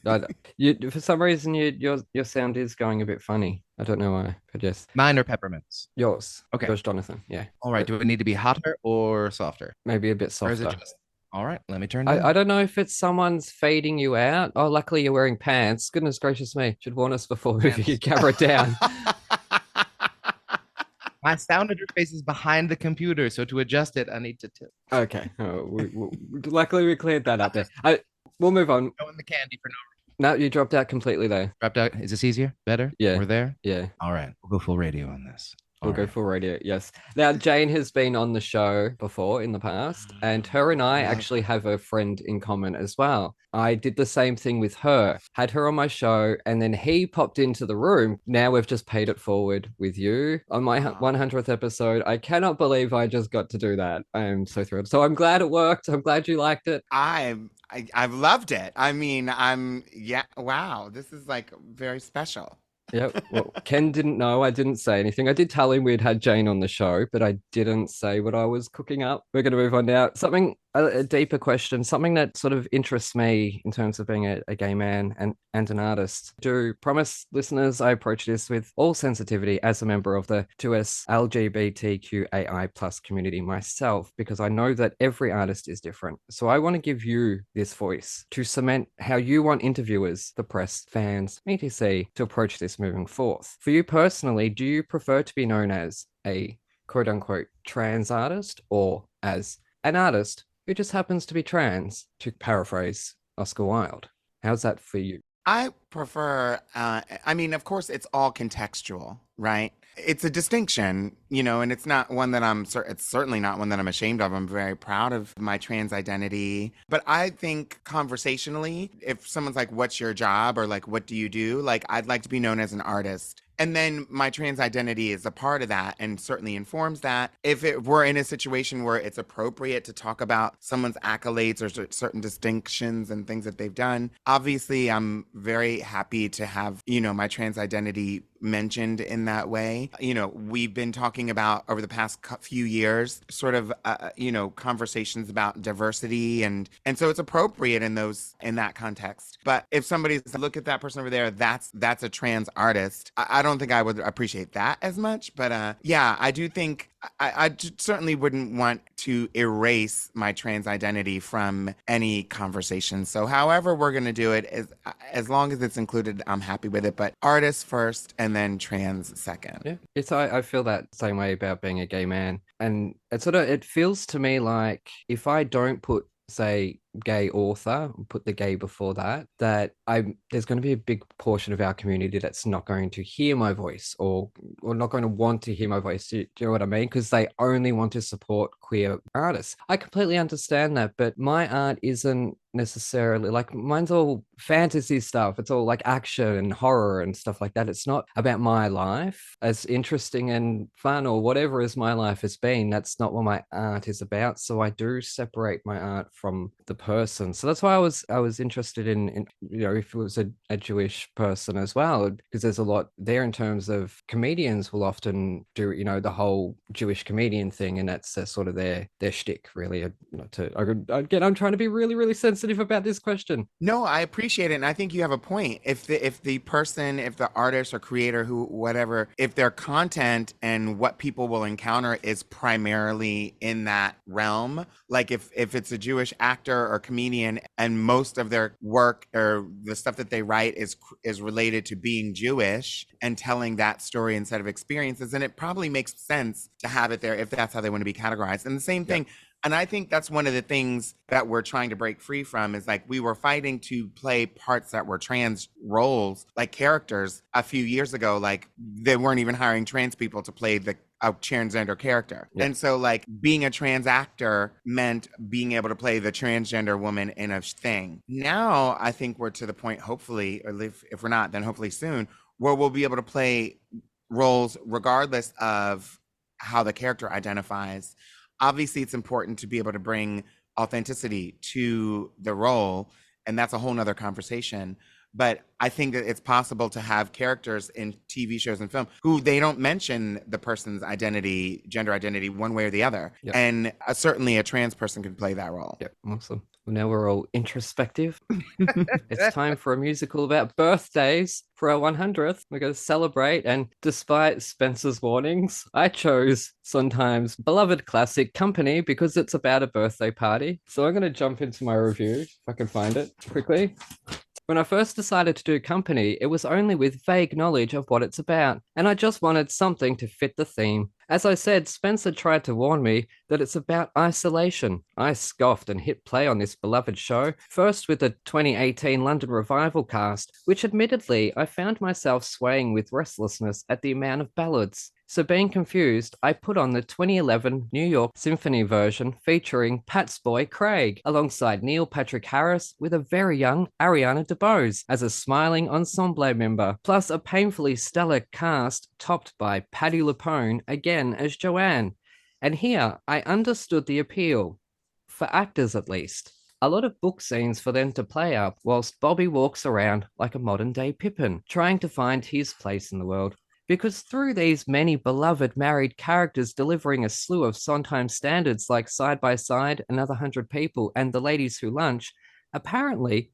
For some reason, your sound is going a bit funny. I don't know why, but yes. Mine are peppermints. Yours. Okay. Yours, Jonathan. Yeah. All right. Do it need to be hotter or softer? Maybe a bit Or is softer. it just... All right. Let me turn it I don't know if it's someone's fading you out. Oh, luckily you're wearing pants. Goodness gracious me. Should warn us before moving your camera down. My sound interface is behind the computer, so to adjust it, I need to tip. Okay. Luckily we cleared that up there. We'll move on. Going the candy for no reason. No, you dropped out completely there. Dropped out. Is this easier? Better? Yeah. We're there? Yeah. All right. We'll go full radio on this. We'll go full radio, yes. Now, Jane has been on the show before in the past, and her and I actually have a friend in common as well. I did the same thing with her, had her on my show, and then he popped into the room. Now we've just paid it forward with you on my 100th episode. I cannot believe I just got to do that. I am so thrilled. So I'm glad it worked. I'm glad you liked it. I've loved it. I mean, wow, this is like very special. Yep. Well, Ken didn't know. I didn't say anything. I did tell him we'd had Jane on the show, but I didn't say what I was cooking up. We're going to move on now. A deeper question, something that sort of interests me in terms of being a gay man and an artist. Do promise listeners I approach this with all sensitivity as a member of the 2S LGBTQAI plus community myself, because I know that every artist is different. So I want to give you this voice to cement how you want interviewers, the press, fans, etc. to approach this moving forth. For you personally, do you prefer to be known as a quote unquote trans artist or as an artist who just happens to be trans, to paraphrase Oscar Wilde? How's that for you? I prefer, I mean, of course, it's all contextual, right? It's a distinction, and it's not one that it's certainly not one that I'm ashamed of. I'm very proud of my trans identity. But I think conversationally, if someone's like, what's your job? Or like, what do you do? Like, I'd like to be known as an artist. And then my trans identity is a part of that and certainly informs that. If we're in a situation where it's appropriate to talk about someone's accolades or certain distinctions and things that they've done, obviously I'm very happy to have, my trans identity mentioned in that way. We've been talking about over the past few years, sort of, conversations about diversity. And so it's appropriate in that context. But if somebody's look at that person over there, that's a trans artist. I don't think I would appreciate that as much. But yeah, I do think I certainly wouldn't want to erase my trans identity from any conversation. So however we're going to do it, as long as it's included, I'm happy with it. But artist first and then trans second. Yeah, I feel that same way about being a gay man. And it feels to me like if I don't put, say, gay author, put the gay before that there's going to be a big portion of our community that's not going to hear my voice or not going to want to hear my voice. Do you know what I mean? Because they only want to support queer artists. I completely understand that, but my art isn't necessarily like, mine's all fantasy stuff. It's all like action and horror and stuff like that. It's not about my life, as interesting and fun or whatever as my life has been. That's not what my art is about. So I do separate my art from the person. So that's why I was interested in if it was a Jewish person as well, because there's a lot there in terms of comedians will often do the whole Jewish comedian thing, and that's sort of their shtick, really. Again, I'm trying to be really, really sensitive about this question. No, I appreciate it, and I think you have a point. If the person, if the artist or creator, whatever, if their content and what people will encounter is primarily in that realm, like if it's a Jewish actor or comedian and most of their work or the stuff that they write is related to being Jewish and telling that story instead of experiences, then it probably makes sense to have it there if that's how they want to be categorized. And the same thing. And I think that's one of the things that we're trying to break free from is like we were fighting to play parts that were trans roles, like characters a few years ago. Like they weren't even hiring trans people to play the a transgender character. Yeah. And so like being a trans actor meant being able to play the transgender woman in a thing. Now I think we're to the point, hopefully, or if we're not, then hopefully soon, where we'll be able to play roles regardless of how the character identifies. Obviously, it's important to be able to bring authenticity to the role, and that's a whole nother conversation. But I think that it's possible to have characters in TV shows and film who they don't mention the person's identity, gender identity, one way or the other. Yep. And certainly a trans person can play that role. Yep, awesome. Well, now we're all introspective. It's time for a musical about birthdays for our 100th. We're going to celebrate, and despite Spencer's warnings, I chose Sondheim's beloved classic Company because it's about a birthday party. So I'm going to jump into my review, if I can find it quickly. When I first decided to do Company, it was only with vague knowledge of what it's about, and I just wanted something to fit the theme. As I said, Spencer tried to warn me that it's about isolation. I scoffed and hit play on this beloved show, first with the 2018 London revival cast, which admittedly I found myself swaying with restlessness at the amount of ballads. So being confused, I put on the 2011 New York Symphony version featuring Pat's boy Craig, alongside Neil Patrick Harris with a very young Ariana DeBose as a smiling ensemble member, plus a painfully stellar cast topped by Patti LuPone again as Joanne. And here, I understood the appeal, for actors at least. A lot of book scenes for them to play up, whilst Bobby walks around like a modern-day Pippin, trying to find his place in the world. Because through these many beloved married characters delivering a slew of Sondheim standards like Side by Side, Another 100 People, and The Ladies Who Lunch, apparently...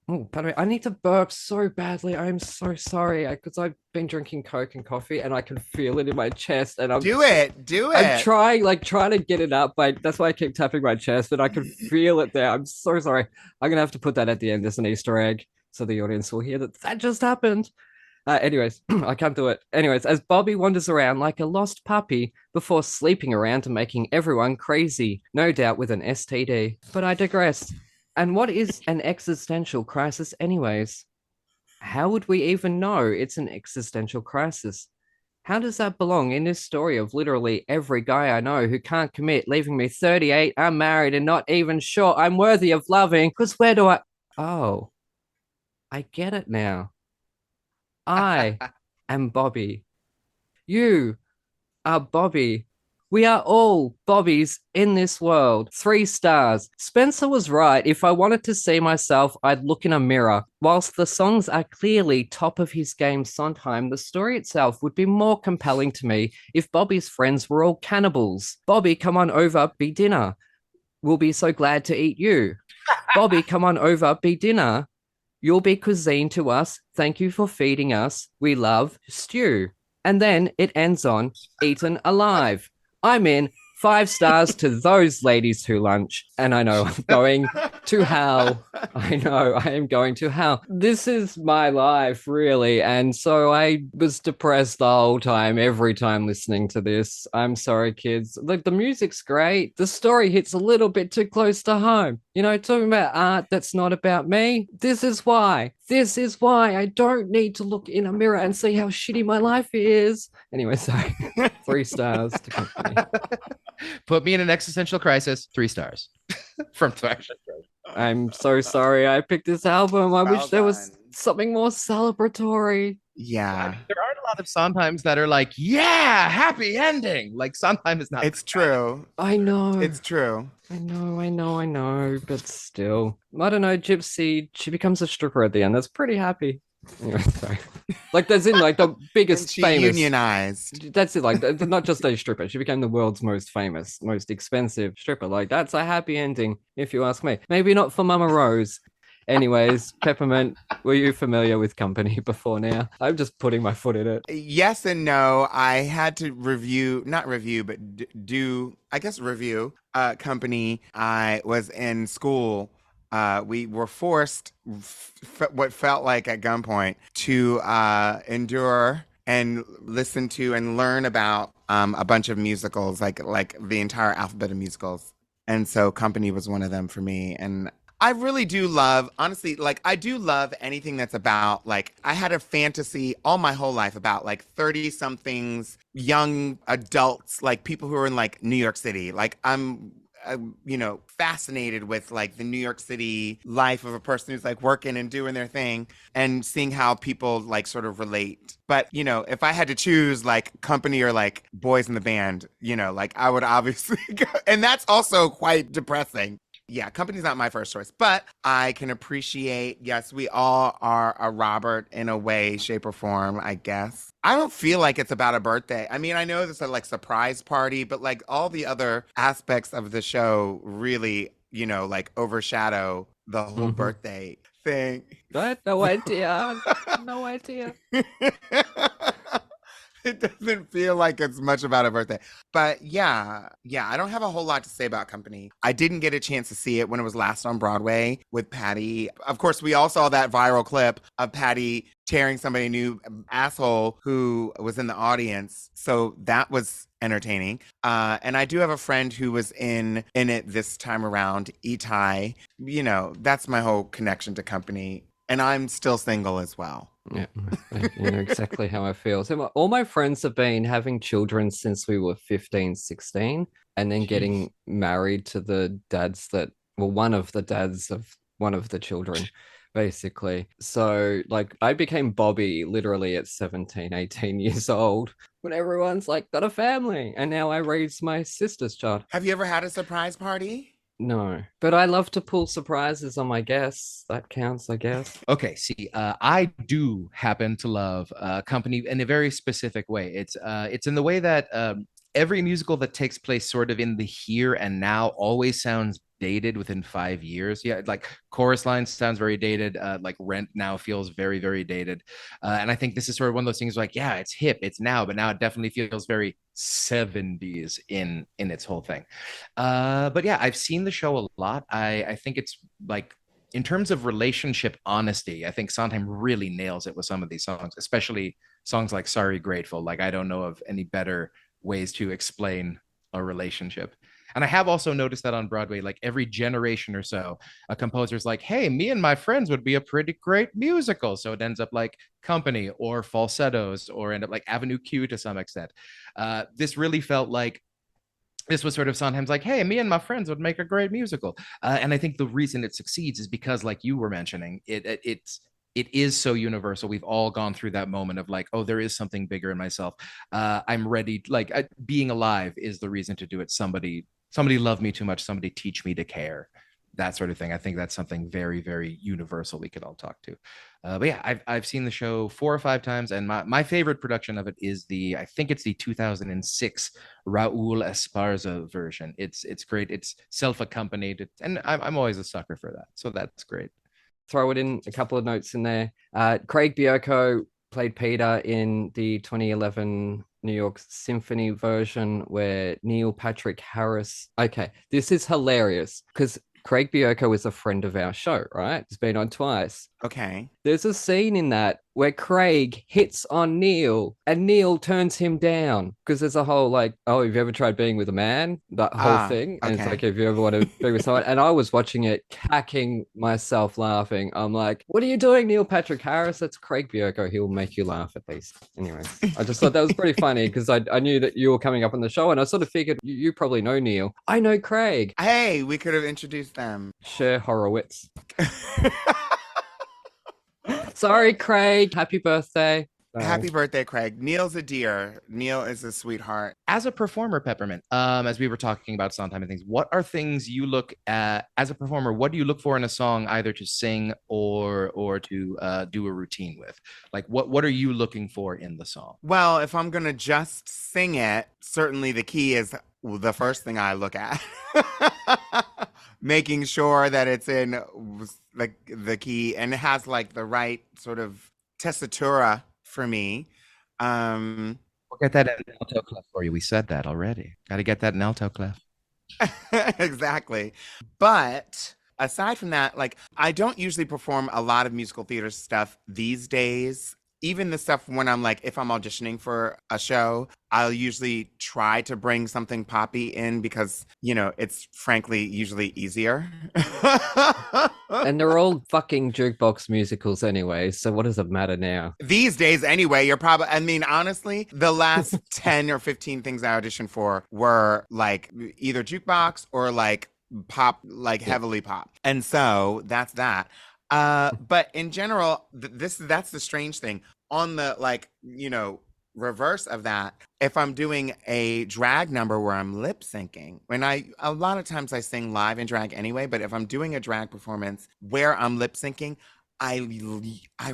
Oh, by the way, I need to burp so badly. I'm so sorry because I've been drinking Coke and coffee and I can feel it in my chest. And I'm Do it. I'm trying to get it up, but that's why I keep tapping my chest, but I can feel it there. I'm so sorry. I'm gonna have to put that at the end as an Easter egg so the audience will hear that just happened. Anyways, I can't do it. Anyways, as Bobby wanders around like a lost puppy before sleeping around and making everyone crazy, no doubt with an STD. But I digress. And what is an existential crisis anyways? How would we even know it's an existential crisis? How does that belong in this story of literally every guy I know who can't commit, leaving me 38, unmarried, and not even sure I'm worthy of loving? Because where do I... Oh, I get it now. I am Bobby. You are Bobby. We are all Bobbies in this world. 3 stars. Spencer was right. If I wanted to see myself, I'd look in a mirror. Whilst the songs are clearly top of his game Sondheim, the story itself would be more compelling to me if Bobby's friends were all cannibals. Bobby, come on over, be dinner. We'll be so glad to eat you. Bobby, come on over, be dinner. You'll be cuisine to us. Thank you for feeding us. We love stew. And then it ends on eaten alive. I'm in. 5 stars to those ladies who lunch. And I know I'm going to hell. I know I am going to hell. This is my life, really. And so I was depressed the whole time, every time listening to this. I'm sorry, kids. Like, the music's great. The story hits a little bit too close to home. You know, talking about art that's not about me. This is why. This is why I don't need to look in a mirror and see how shitty my life is. Anyway, sorry. 3 stars to Company. Put me in an existential crisis. 3 stars from Thrash. I'm so sorry I picked this album. I wish there was something more celebratory. Yeah. There aren't a lot of Sondheims that are like, yeah, happy ending. Like, Sondheim is not. It's true. I know. It's true. I know, but still. I don't know, Gypsy, she becomes a stripper at the end. That's pretty happy. Anyway, sorry. Like, that's in like the biggest And she famous. unionized. That's it. Like, not just a stripper. She became the world's most famous, most expensive stripper. Like, that's a happy ending, if you ask me. Maybe not for Mama Rose. Anyways, Peppermint, were you familiar with Company before now? I'm just putting my foot in it. Yes and no. I had to review Company. I was in school. We were forced, what felt like at gunpoint, to endure and listen to and learn about a bunch of musicals, like the entire alphabet of musicals. And so Company was one of them for me. And I really do love, honestly, like I do love anything that's about like I had a fantasy all my whole life about like 30 somethings, young adults, like people who are in like New York City. Like I'm fascinated with like the New York City life of a person who's like working and doing their thing and seeing how people like sort of relate. But, if I had to choose like company or like boys in the band, like I would obviously go. And that's also quite depressing. Yeah, company's not my first choice, but I can appreciate, yes, we all are a Robert in a way, shape, or form, I guess. I don't feel like it's about a birthday. I mean, I know there's a like surprise party, but like all the other aspects of the show really, like overshadow the whole birthday thing. Right? No idea. No idea. It doesn't feel like it's much about a birthday. But yeah, I don't have a whole lot to say about Company. I didn't get a chance to see it when it was last on Broadway with Patty. Of course, we all saw that viral clip of Patty tearing somebody new asshole who was in the audience. So that was entertaining. And I do have a friend who was in it this time around, Itai. That's my whole connection to Company. And I'm still single as well. Yeah, you know exactly how I feel. So all my friends have been having children since we were 15, 16, and then getting married to the dads one of the dads of one of the children, basically. So like I became Bobby literally at 17, 18 years old when everyone's like got a family. And now I raise my sister's child. Have you ever had a surprise party? No, but I love to pull surprises on my guests. That counts, I guess. Okay, see, I do happen to love Company in a very specific way. It's in the way that every musical that takes place sort of in the here and now always sounds dated within 5 years. Yeah, like Chorus Line sounds very dated. Like Rent now feels very, very dated. And I think this is sort of one of those things like, yeah, it's hip, it's now, but now it definitely feels very 70s in its whole thing. But yeah, I've seen the show a lot. I think it's like, in terms of relationship honesty, I think Sondheim really nails it with some of these songs, especially songs like Sorry Grateful. Like I don't know of any better ways to explain a relationship. And I have also noticed that on Broadway, like every generation or so, a composer's like, hey, me and my friends would be a pretty great musical. So it ends up like Company or Falsettos or end up like Avenue Q to some extent. This really felt like this was sort of Sondheim's like, hey, me and my friends would make a great musical. And I think the reason it succeeds is because, like you were mentioning, it is so universal. We've all gone through that moment of like, oh, there is something bigger in myself. I'm ready. Like being alive is the reason to do it. Somebody loved me too much. Somebody teach me to care. That sort of thing. I think that's something very, very universal we could all talk to. But yeah, I've seen the show 4 or 5 times, and my favorite production of it is I think it's the 2006 Raúl Esparza version. It's great. It's self-accompanied, and I'm always a sucker for that. So that's great. Throw it in a couple of notes in there. Craig Bioco played Peter in the 2011 New York Symphony version where Neil Patrick Harris. Okay, this is hilarious because Craig Bioco is a friend of our show, right? He's been on twice. Okay. There's a scene in that where Craig hits on Neil and Neil turns him down because there's a whole like, oh, have you ever tried being with a man? That whole thing. And it's like, if you ever want to be with someone. And I was watching it, cacking myself laughing. I'm like, what are you doing, Neil Patrick Harris? That's Craig Bioco. He'll make you laugh at least. Anyways, I just thought that was pretty funny because I knew that you were coming up on the show and I sort of figured you probably know Neil. I know Craig. Hey, we could have introduced them. Cher Horowitz. Sorry, Craig. Happy birthday. Happy birthday, Craig. Neil's a dear. Neil is a sweetheart. As a performer, Peppermint, as we were talking about Sondheim and things, what are things you look at as a performer? What do you look for in a song, either to sing or to do a routine with? Like, what are you looking for in the song? Well, if I'm gonna just sing it, certainly the key is the first thing I look at. Making sure that it's in like the key and it has like the right sort of tessitura for me. We'll get that in alto clef for you. We said that already. Got to get that in alto clef. Exactly. But aside from that, like I don't usually perform a lot of musical theater stuff these days. even the stuff when I'm like, if I'm auditioning for a show, I'll usually try to bring something poppy in because, it's frankly usually easier. And they're all fucking jukebox musicals anyway, so what does it matter now? These days, anyway, honestly, the last 10 or 15 things I auditioned for were like either jukebox or like pop, like heavily pop. And so that's that. But in general, that's the strange thing. On the reverse of that, if I'm doing a drag number where I'm lip syncing, a lot of times I sing live in drag anyway, but if I'm doing a drag performance where I'm lip syncing, I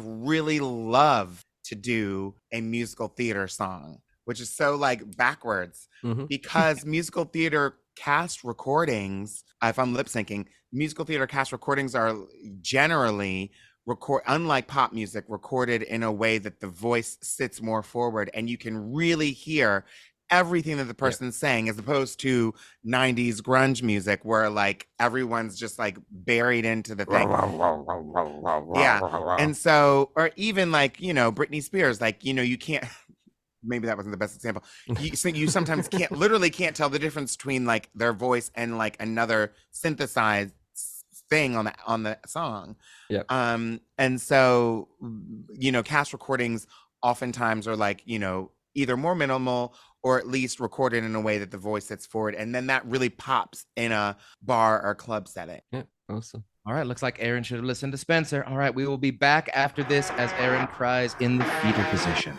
really love to do a musical theater song, which is so like backwards because musical theater cast recordings, if I'm lip syncing, musical theater cast recordings are generally unlike pop music, recorded in a way that the voice sits more forward and you can really hear everything that the person's saying, as opposed to 90s grunge music where like everyone's just like buried into the thing. And so, or even like, Britney Spears, like, you can't, maybe that wasn't the best example. You sometimes literally can't tell the difference between like their voice and like another synthesized thing on the song. And so, cast recordings oftentimes are like, either more minimal or at least recorded in a way that the voice sits forward. And then that really pops in a bar or club setting. Yeah, awesome. All right, looks like Aaron should have listened to Spencer. All right, we will be back after this as Aaron cries in the fetal position.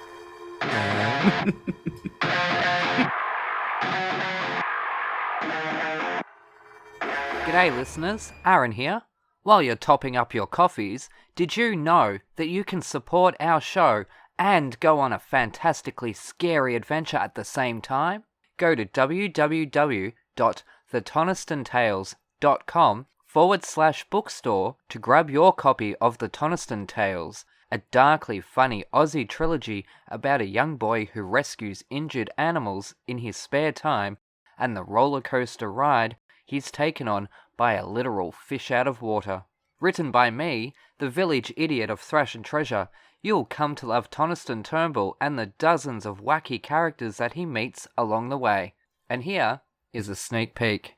G'day listeners, Aaron here. While you're topping up your coffees, did you know that you can support our show and go on a fantastically scary adventure at the same time? Go to www.thetonistonTales.com/bookstore to grab your copy of The Toniston Tales, a darkly funny Aussie trilogy about a young boy who rescues injured animals in his spare time and the roller coaster ride he's taken on by a literal fish out of water. Written by me, the village idiot of Thrash and Treasure, you'll come to love Toniston Turnbull and the dozens of wacky characters that he meets along the way. And here is a sneak peek.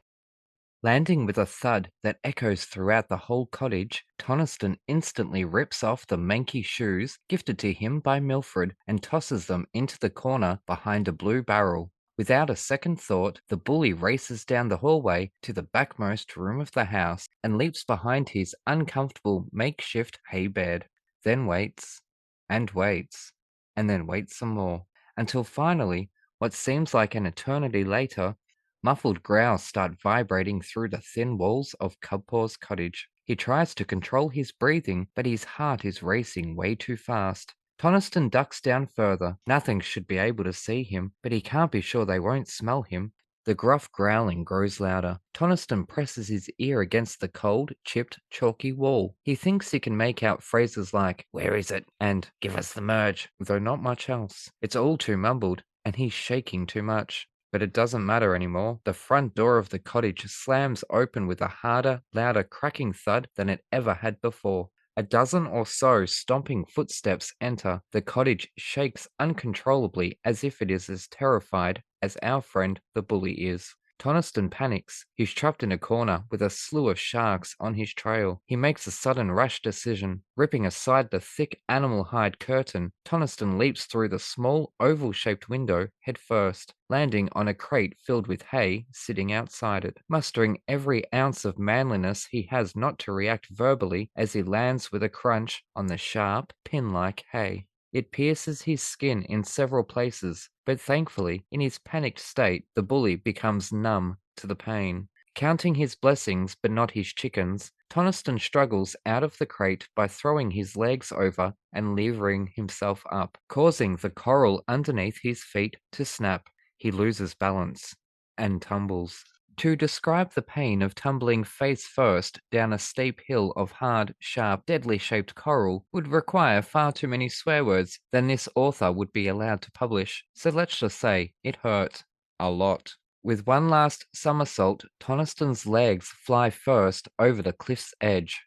Landing with a thud that echoes throughout the whole cottage, Toniston instantly rips off the manky shoes gifted to him by Milfred and tosses them into the corner behind a blue barrel. Without a second thought, the bully races down the hallway to the backmost room of the house and leaps behind his uncomfortable makeshift hay bed, then waits, and waits, and then waits some more, until finally, what seems like an eternity later, muffled growls start vibrating through the thin walls of Cubpaw's cottage. He tries to control his breathing, but his heart is racing way too fast. Toniston ducks down further. Nothing should be able to see him, but he can't be sure they won't smell him. The gruff growling grows louder. Toniston presses his ear against the cold, chipped, chalky wall. He thinks he can make out phrases like, "Where is it?" and "Give us the merge," though not much else. It's all too mumbled, and he's shaking too much. But it doesn't matter anymore. The front door of the cottage slams open with a harder, louder cracking thud than it ever had before. A dozen or so stomping footsteps enter. The cottage shakes uncontrollably as if it is as terrified as our friend the bully is. Toniston panics. He's trapped in a corner with a slew of sharks on his trail. He makes a sudden rash decision. Ripping aside the thick animal hide curtain, Toniston leaps through the small oval-shaped window head first, landing on a crate filled with hay sitting outside it, mustering every ounce of manliness he has not to react verbally as he lands with a crunch on the sharp, pin-like hay. It pierces his skin in several places, but thankfully, in his panicked state, the bully becomes numb to the pain. Counting his blessings but not his chickens, Toniston struggles out of the crate by throwing his legs over and levering himself up, causing the coral underneath his feet to snap. He loses balance and tumbles. To describe the pain of tumbling face first down a steep hill of hard, sharp, deadly-shaped coral would require far too many swear words than this author would be allowed to publish, so let's just say it hurt. A lot. With one last somersault, Toniston's legs fly first over the cliff's edge.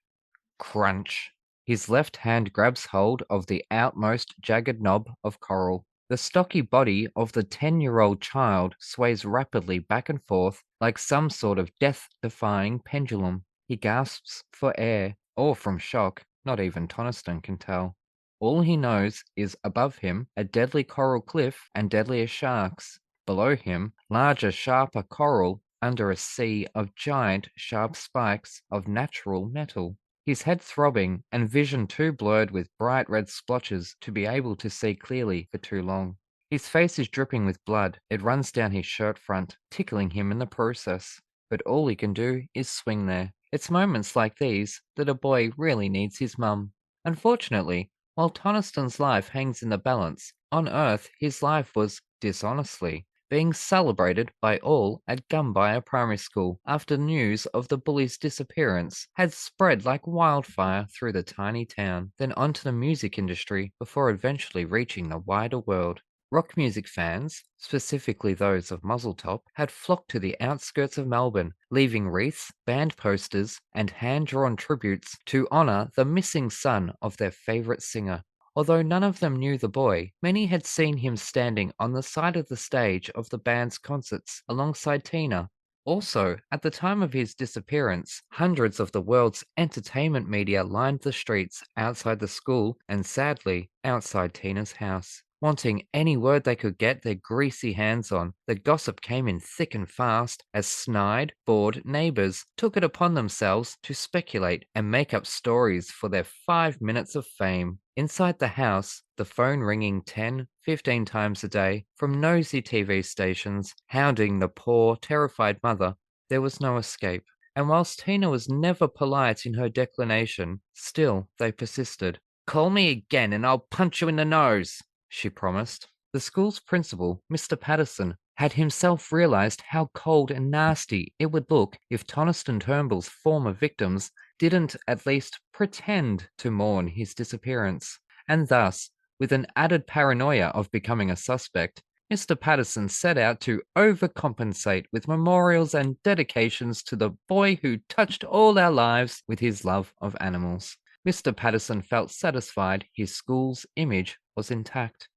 Crunch. His left hand grabs hold of the outmost jagged knob of coral. The stocky body of the 10-year-old child sways rapidly back and forth like some sort of death-defying pendulum. He gasps for air, or from shock, not even Toniston can tell. All he knows is above him a deadly coral cliff and deadlier sharks. Below him, larger, sharper coral under a sea of giant, sharp spikes of natural metal. His head throbbing and vision too blurred with bright red splotches to be able to see clearly for too long. His face is dripping with blood. It runs down his shirt front, tickling him in the process. But all he can do is swing there. It's moments like these that a boy really needs his mum. Unfortunately, while Toniston's life hangs in the balance, on Earth his life was, dishonestly, being celebrated by all at Gumbaya Primary School after news of the bully's disappearance had spread like wildfire through the tiny town, then onto the music industry before eventually reaching the wider world. Rock music fans, specifically those of Muzzletop, had flocked to the outskirts of Melbourne, leaving wreaths, band posters, and hand-drawn tributes to honour the missing son of their favourite singer. Although none of them knew the boy, many had seen him standing on the side of the stage of the band's concerts alongside Tina. Also, at the time of his disappearance, hundreds of the world's entertainment media lined the streets outside the school and, sadly, outside Tina's house. Wanting any word they could get their greasy hands on, the gossip came in thick and fast as snide, bored neighbours took it upon themselves to speculate and make up stories for their 5 minutes of fame. Inside the house, the phone ringing 10, 15 times a day from nosy TV stations, hounding the poor, terrified mother, there was no escape. And whilst Tina was never polite in her declination, still they persisted. "Call me again and I'll punch you in the nose," she promised. The school's principal, Mr. Patterson, had himself realised how cold and nasty it would look if Toniston Turnbull's former victims didn't at least pretend to mourn his disappearance. And thus, with an added paranoia of becoming a suspect, Mr. Patterson set out to overcompensate with memorials and dedications to the boy who touched all our lives with his love of animals. Mr. Patterson felt satisfied his school's image was intact.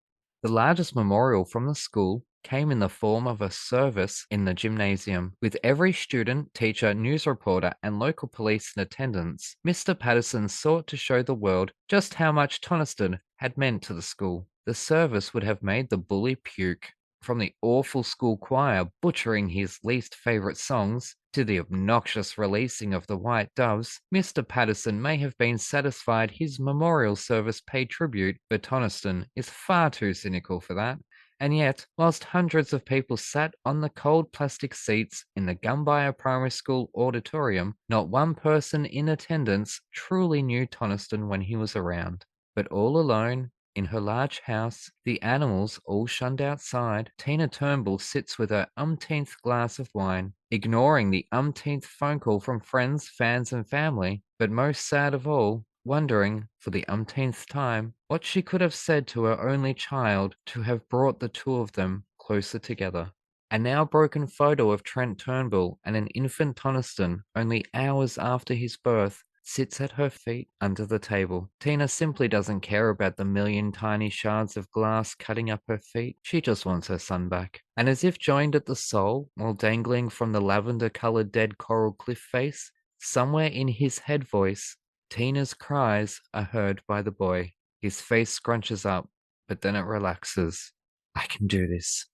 The largest memorial from the school came in the form of a service in the gymnasium. With every student, teacher, news reporter, and local police in attendance, Mr. Patterson sought to show the world just how much Toniston had meant to the school. The service would have made the bully puke. From the awful school choir butchering his least favourite songs, to the obnoxious releasing of the White Doves, Mr. Patterson may have been satisfied his memorial service paid tribute, but Toniston is far too cynical for that. And yet, whilst hundreds of people sat on the cold plastic seats in the Gumbaya Primary School auditorium, not one person in attendance truly knew Toniston when he was around. But all alone, in her large house, the animals all shunned outside, Tina Turnbull sits with her umpteenth glass of wine, ignoring the umpteenth phone call from friends, fans, and family, but most sad of all, wondering, for the umpteenth time, what she could have said to her only child to have brought the two of them closer together. A now broken photo of Trent Turnbull and an infant Toniston, only hours after his birth, sits at her feet under the table. Tina simply doesn't care about the million tiny shards of glass cutting up her feet. She just wants her son back. And as if joined at the soul, while dangling from the lavender-coloured dead coral cliff face, somewhere in his head voice, Tina's cries are heard by the boy. His face scrunches up, but then it relaxes. I can do this.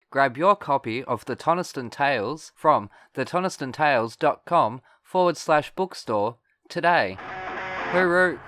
Grab your copy of The Toniston Tales from thetonistonTales.com/bookstore today. Hooroo!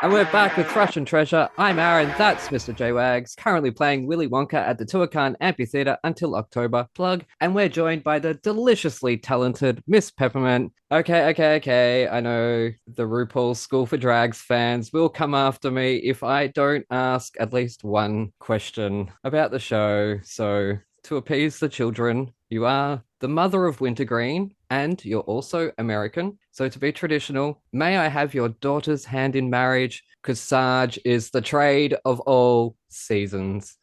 And we're back with Thrush and Treasure. I'm Aaron, that's Mr. J-Wags, currently playing Willy Wonka at the Tuacan Amphitheatre until October. Plug. And we're joined by the deliciously talented Miss Peppermint. Okay, I know the RuPaul School for Drags fans will come after me if I don't ask at least one question about the show. So, to appease the children, you are the mother of Wintergreen, and you're also American. So to be traditional, may I have your daughter's hand in marriage? Because Sarge is the trade of all seasons.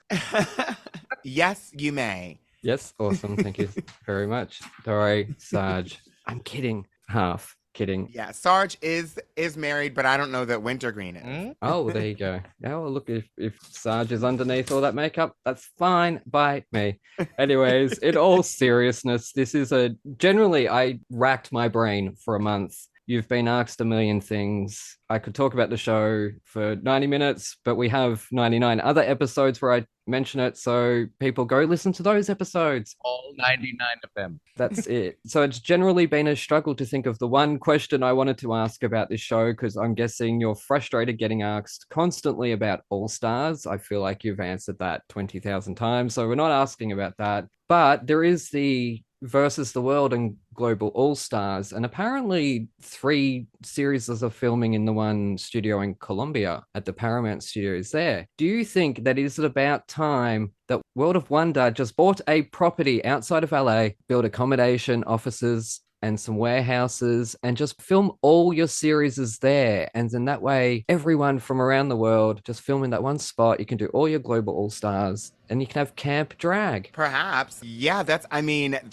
Yes, you may. Yes, awesome. Thank you very much. Dory, Sarge. I'm kidding. Half kidding. Yeah, Sarge is married, but I don't know that Wintergreen is. Mm? Oh, there you go. Yeah, well, look, if Sarge is underneath all that makeup, that's fine by me. Anyways, in all seriousness, this is generally, I racked my brain for a month. You've been asked a million things. I could talk about the show for 90 minutes, but we have 99 other episodes where I mention it. So people go listen to those episodes. All 99 of them. That's it. So it's generally been a struggle to think of the one question I wanted to ask about this show, because I'm guessing you're frustrated getting asked constantly about All Stars. I feel like you've answered that 20,000 times. So we're not asking about that. But there is the versus the world and global All Stars, and apparently 3 series of filming in the one studio in Colombia at the Paramount Studios there. Do you think that is it about time that World of Wonder just bought a property outside of LA, built accommodation, offices, and some warehouses, and just film all your series there? And then that way, everyone from around the world just film in that one spot. You can do all your global All Stars, and you can have camp drag. Perhaps. Yeah,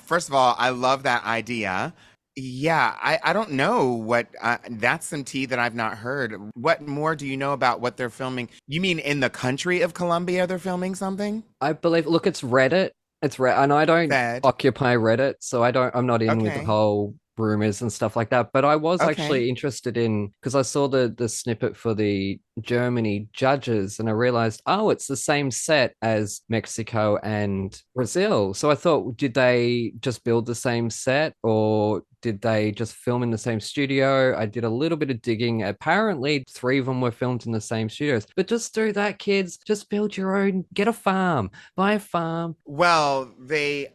first of all, I love that idea. Yeah, I don't know what, that's some tea that I've not heard. What more do you know about what they're filming? You mean in the country of Colombia they're filming something? I believe, look, it's Reddit. It's and I don't occupy Reddit, so I'm not in with the whole rumors and stuff like that. But I was actually interested in, because I saw the snippet for the Germany judges, and I realized, oh, it's the same set as Mexico and Brazil. So I thought, did they just build the same set, or did they just film in the same studio? I did a little bit of digging. Apparently 3 of them were filmed in the same studios. But just do that, kids. Just build your own, get a farm, buy a farm. Well, they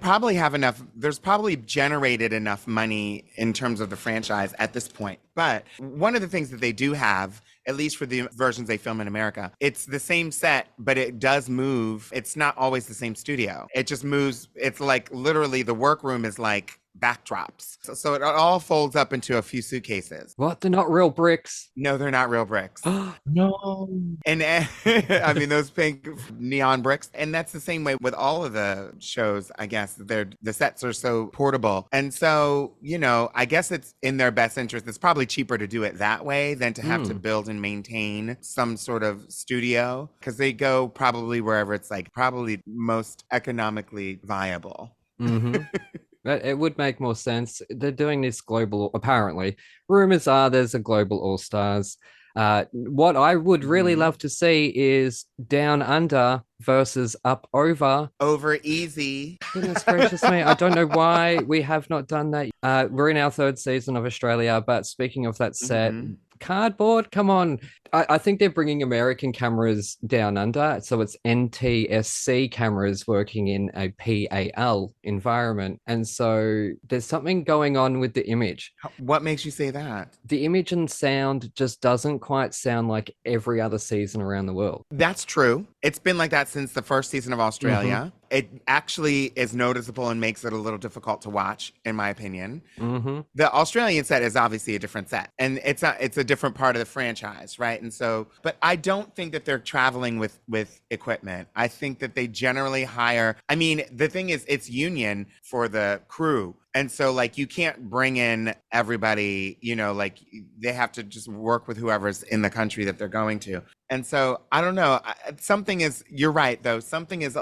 probably have enough. There's probably generated enough money in terms of the franchise at this point. But one of the things that they do have, at least for the versions they film in America, it's the same set, but it does move. It's not always the same studio. It just moves. It's like literally the workroom is like backdrops. So it all folds up into a few suitcases. What? They're not real bricks? No, they're not real bricks. No. And I mean, those pink neon bricks. And that's the same way with all of the shows, I guess. The sets are so portable. And so, I guess it's in their best interest. It's probably cheaper to do it that way than to have to build and maintain some sort of studio, because they go probably wherever it's like probably most economically viable. Mm-hmm. It would make more sense. They're doing this global, apparently. Rumors are there's a global All Stars. What I would really love to see is Down Under versus Up Over. Over easy. Goodness gracious me. I don't know why we have not done that. We're in our 3rd season of Australia, but speaking of that set, cardboard, come on. I think they're bringing American cameras down under, so it's NTSC cameras working in a PAL environment, and so there's something going on with the image. What makes you say that? The image and sound just doesn't quite sound like every other season around the world. That's true. It's been like that since the first season of Australia. It actually is noticeable and makes it a little difficult to watch, in my opinion. The Australian set is obviously a different set, and it's a different part of the franchise, right? And so, but I don't think that they're traveling with equipment. I think that they generally hire. I mean, the thing is, it's union for the crew. And so, like, you can't bring in everybody, like, they have to just work with whoever's in the country that they're going to. And so, I don't know. You're right, though. Something is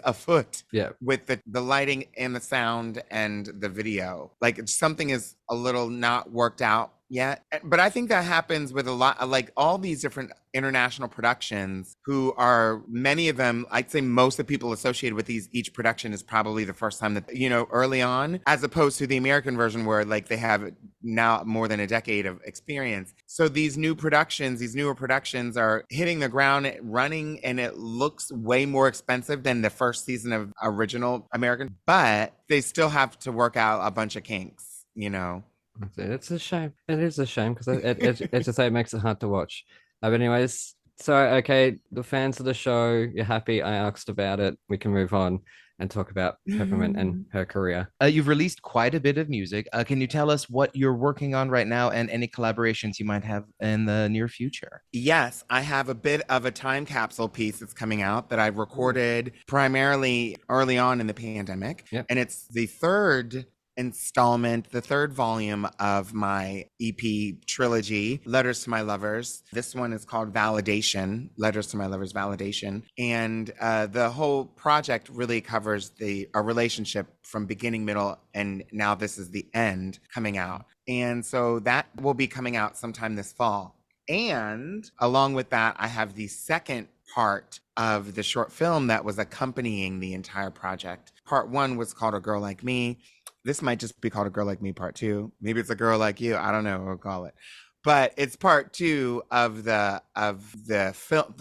afoot with the lighting and the sound and the video. Like, something is a little not worked out yet. But I think that happens with a lot, like all these different international productions, who are, many of them, I'd say most of the people associated with each production is probably the first time that, early on, as opposed to the American version where like they have now more than a decade of experience. So these newer productions are hitting the ground running, and it looks way more expensive than the first season of original American, but they still have to work out a bunch of kinks, It's a shame. It is a shame, because as I say, it makes it hard to watch. But anyways, so, okay, the fans of the show, you're happy. I asked about it. We can move on. and talk about Peppermint and her career. You've released quite a bit of music. Can you tell us what you're working on right now and any collaborations you might have in the near future? Yes, I have a bit of a time capsule piece that's coming out that I recorded primarily early on in the pandemic. Yep. And it's the third installment, the third volume of my EP trilogy, Letters to My Lovers. This one is called Validation, Letters to My Lovers Validation. And the whole project really covers a relationship from beginning, middle, and now this is the end coming out. And so that will be coming out sometime this fall. And along with that, I have the second part of the short film that was accompanying the entire project. Part one was called A Girl Like Me. This might just be called A Girl Like Me Part 2. Maybe it's A Girl Like You. I don't know what we'll call it. But it's part 2 of the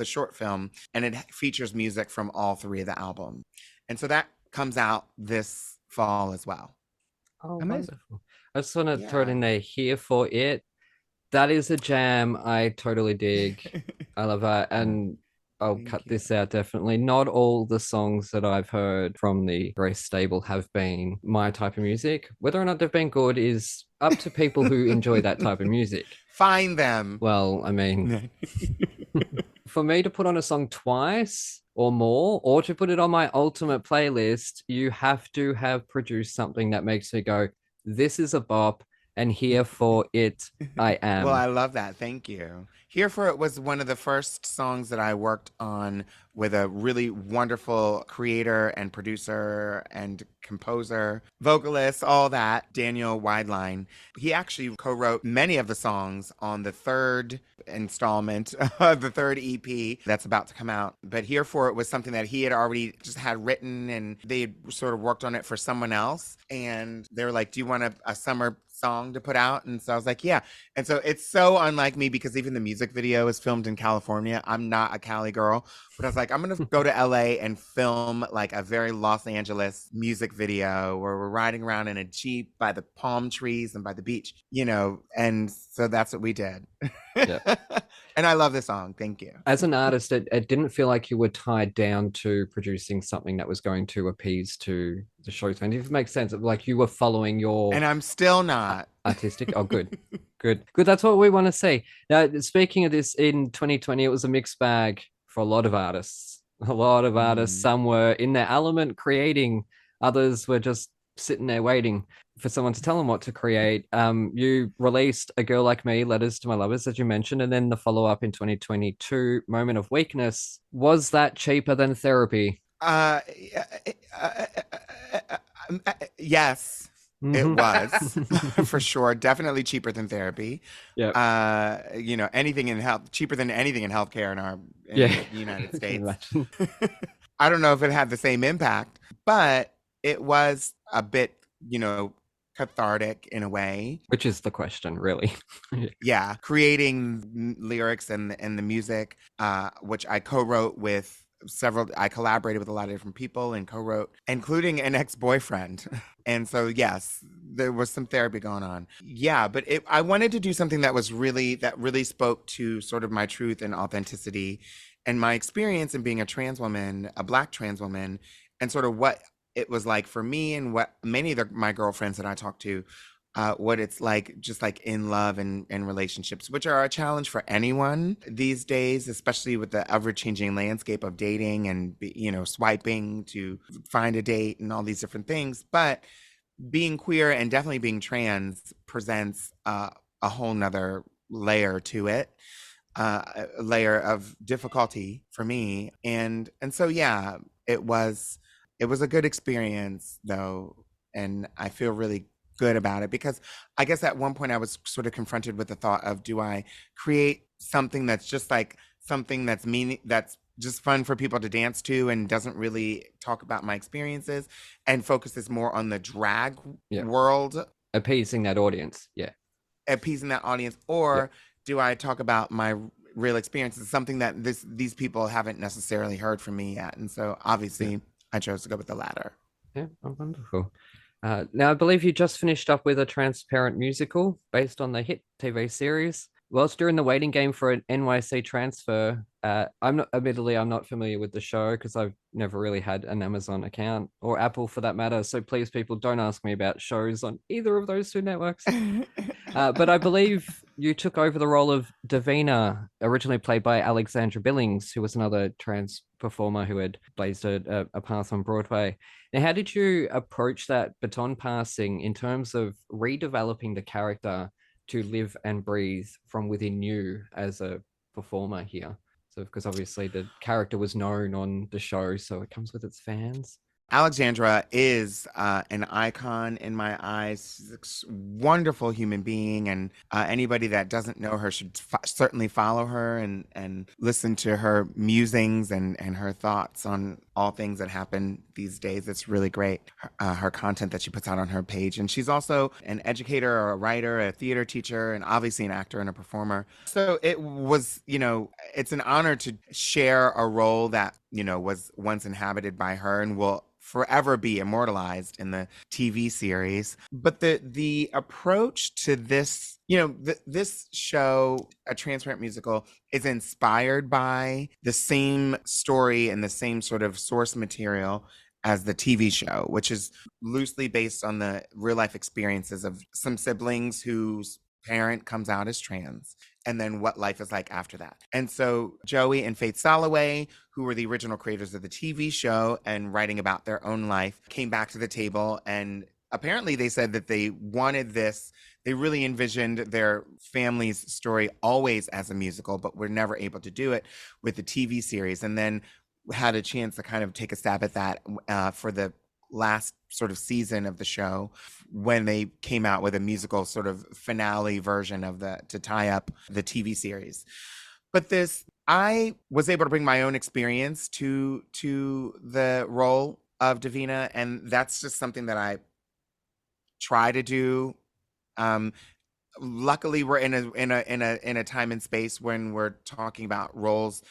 short film, and it features music from all 3 of the albums. And so that comes out this fall as well. Oh, Amazing. wonderful. I just want to throw it in there, Here for It. That is a jam. I totally dig. I love that. And I'll cut this out definitely. Not all the songs that I've heard from the very stable have been my type of music. Whether or not they've been good is up to people who enjoy that type of music. Find them. Well, I mean, for me to put on a song twice or more, or to put it on my ultimate playlist, you have to have produced something that makes me go, this is a bop. And Here for It, I am. Well, I love that. Thank you. Here for It was one of the first songs that I worked on with a really wonderful creator and producer and composer, vocalist, all that, Daniel Wideline. He actually co-wrote many of the songs on the third installment of the third EP that's about to come out. But Here for It was something that he had already just had written, and they had sort of worked on it for someone else. And they were like, do you want a summer song to put out? And so I was like, yeah. And so it's so unlike me because even the music video is filmed in California. I'm not a Cali girl, but I was like, I'm going to go to LA and film like a very Los Angeles music video where we're riding around in a Jeep by the palm trees and by the beach, you know? And so that's what we did. Yeah. And I love this song. Thank you. As an artist, it didn't feel like you were tied down to producing something that was going to appease to the show's fan. If it makes sense, like you were following your... And I'm still not. Artistic. Oh, good. Good. That's what we want to see. Now, speaking of this, in 2020, it was a mixed bag for a lot of artists. Some were in their element creating, others were just sitting there waiting for someone to tell them what to create. You released A Girl Like Me, Letters to My Lovers, as you mentioned, and then the follow-up in 2022, Moment of Weakness. Was that cheaper than therapy? Yes. It was for sure. Definitely cheaper than therapy. Yeah. You know, anything in health, cheaper than anything in healthcare in the United States. I don't know if it had the same impact, but it was a bit, you know, cathartic in a way. Which is the question, really. Yeah. Creating lyrics and the music, which I co-wrote with I collaborated with a lot of different people and co-wrote, including an ex-boyfriend. And so, yes, there was some therapy going on. Yeah, but I wanted to do something that really spoke to sort of my truth and authenticity and my experience in being a trans woman, a Black trans woman, and sort of what it was like for me and what many of my girlfriends that I talked to, what it's like, just like in love and relationships, which are a challenge for anyone these days, especially with the ever-changing landscape of dating and, you know, swiping to find a date and all these different things. But being queer and definitely being trans presents a whole nother layer to it, a layer of difficulty for me. And so, yeah, it was a good experience though. And I feel really good about it because I guess at one point I was sort of confronted with the thought of, do I create something that's just like something that's that's just fun for people to dance to and doesn't really talk about my experiences and focuses more on the drag world, appeasing that audience, or do I talk about my real experiences, something that these people haven't necessarily heard from me yet? And so obviously I chose to go with the latter. Yeah, oh, wonderful. Now, I believe you just finished up with a transparent musical based on the hit TV series. Whilst during the waiting game for an NYC transfer, admittedly, I'm not familiar with the show because I've never really had an Amazon account or Apple for that matter. So please, people, don't ask me about shows on either of those two networks. But I believe you took over the role of Davina, originally played by Alexandra Billings, who was another trans performer who had blazed a path on Broadway. Now, how did you approach that baton passing in terms of redeveloping the character to live and breathe from within you as a performer here? So, because obviously the character was known on the show, so it comes with its fans. Alexandra is an icon in my eyes. She's a wonderful human being, and anybody that doesn't know her should certainly follow her and listen to her musings and her thoughts on all things that happen these days. It's really great, her content that she puts out on her page. And she's also an educator or a writer, a theater teacher, and obviously an actor and a performer. So it was, it's an honor to share a role that, was once inhabited by her and will forever be immortalized in the TV series. But the approach to this, this show, A Transparent Musical, is inspired by the same story and the same sort of source material as the TV show, which is loosely based on the real life experiences of some siblings whose parent comes out as trans, and then what life is like after that. And so Joey and Faith Soloway, who were the original creators of the TV show and writing about their own life, came back to the table, and apparently they said that they wanted this. They really envisioned their family's story always as a musical, but were never able to do it with the TV series. And then had a chance to kind of take a stab at that for the last sort of season of the show, when they came out with a musical sort of finale version of to tie up the TV series. But I was able to bring my own experience to the role of Davina, and that's just something that I try to do. Luckily, we're in a time and space when we're talking about roles,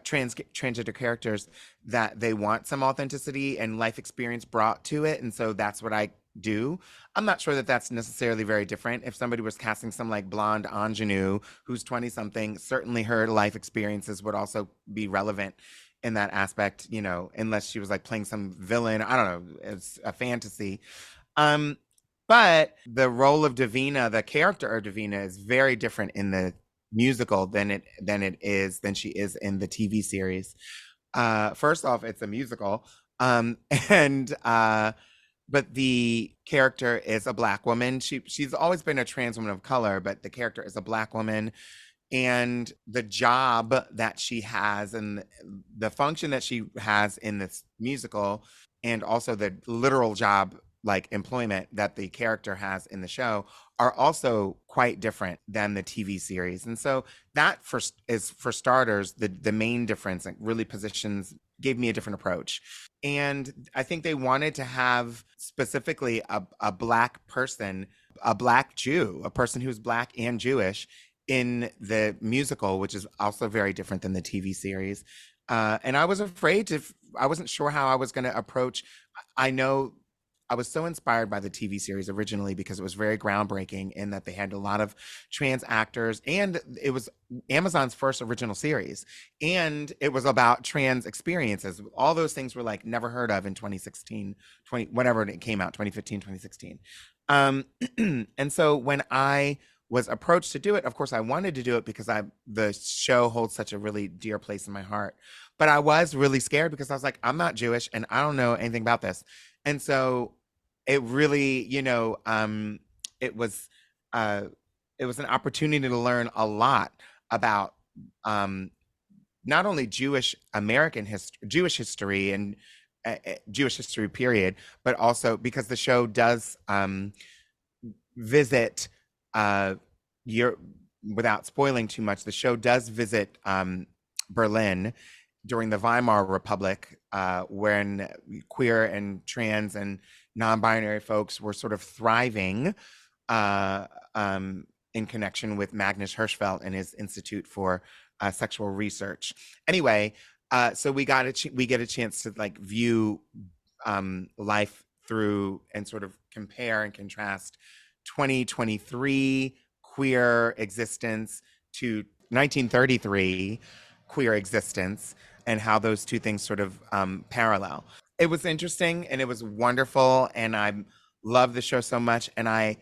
transgender characters, that they want some authenticity and life experience brought to it, and so that's what I do. I'm not sure that that's necessarily very different. If somebody was casting some like blonde ingenue who's 20 something, certainly her life experiences would also be relevant in that aspect, unless she was like playing some villain. I don't know. It's a fantasy. But the role of Davina, the character of Davina, is very different in the musical than she is in the TV series. First off, it's a musical. But the character is a Black woman. She's always been a trans woman of color, but the character is a Black woman. And the job that she has and the function that she has in this musical, and also the literal job, like employment, that the character has in the show, are also quite different than the TV series. And so that is for starters, the main difference. Like really gave me a different approach. And I think they wanted to have specifically a Black person, a Black Jew, a person who's Black and Jewish in the musical, which is also very different than the TV series. And I was I wasn't sure how I was going to approach. I know I was so inspired by the TV series originally because it was very groundbreaking in that they had a lot of trans actors, and it was Amazon's first original series, and it was about trans experiences. All those things were like never heard of in 2016, whenever it came out, 2015, 2016. And so when I was approached to do it, of course I wanted to do it because the show holds such a really dear place in my heart. But I was really scared because I was like, I'm not Jewish and I don't know anything about this. And so it really, it was an opportunity to learn a lot about not only Jewish history and Jewish history period, but also because the show does visit, without spoiling too much, the show does visit Berlin during the Weimar Republic, when queer and trans and non-binary folks were sort of thriving in connection with Magnus Hirschfeld and his Institute for Sexual Research. Anyway, so we get a chance to like view life through and sort of compare and contrast 2023 queer existence to 1933 queer existence and how those two things sort of parallel. It was interesting and it was wonderful, and I love the show so much, and I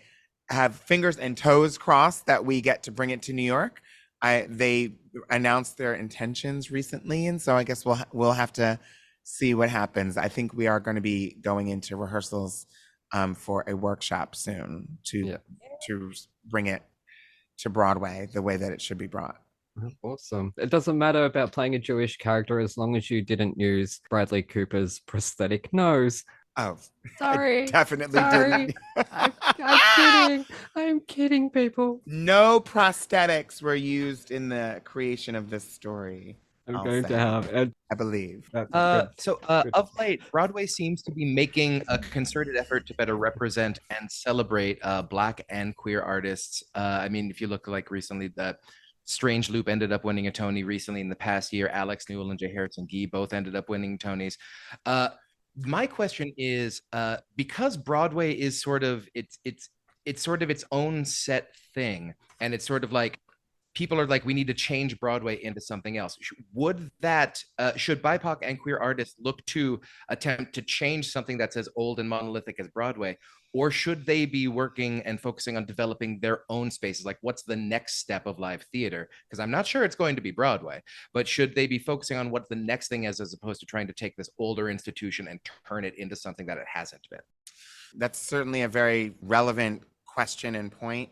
have fingers and toes crossed that we get to bring it to New York. They announced their intentions recently, and so I guess we'll have to see what happens. I think we are going to be going into rehearsals for a workshop soon to bring it to Broadway the way that it should be brought. Awesome. It doesn't matter about playing a Jewish character as long as you didn't use Bradley Cooper's prosthetic nose. Oh, Sorry. I definitely Sorry. didn't. I'm kidding. I'm kidding, people. No prosthetics were used in the creation of this story. I'm I'll going say. to have. I believe. Of late, Broadway seems to be making a concerted effort to better represent and celebrate Black and queer artists. I mean, if you look like recently, the Strange Loop ended up winning a Tony recently in the past year. Alex Newell and J. Harrison Gee both ended up winning Tonys. My question is, because Broadway is sort of it's sort of its own set thing, and it's sort of like people are like, we need to change Broadway into something else. Would that should BIPOC and queer artists look to attempt to change something that's as old and monolithic as Broadway, or should they be working and focusing on developing their own spaces? Like, what's the next step of live theater? Because I'm not sure it's going to be Broadway, but should they be focusing on what the next thing is, as opposed to trying to take this older institution and turn it into something that it hasn't been? That's certainly a very relevant question and point.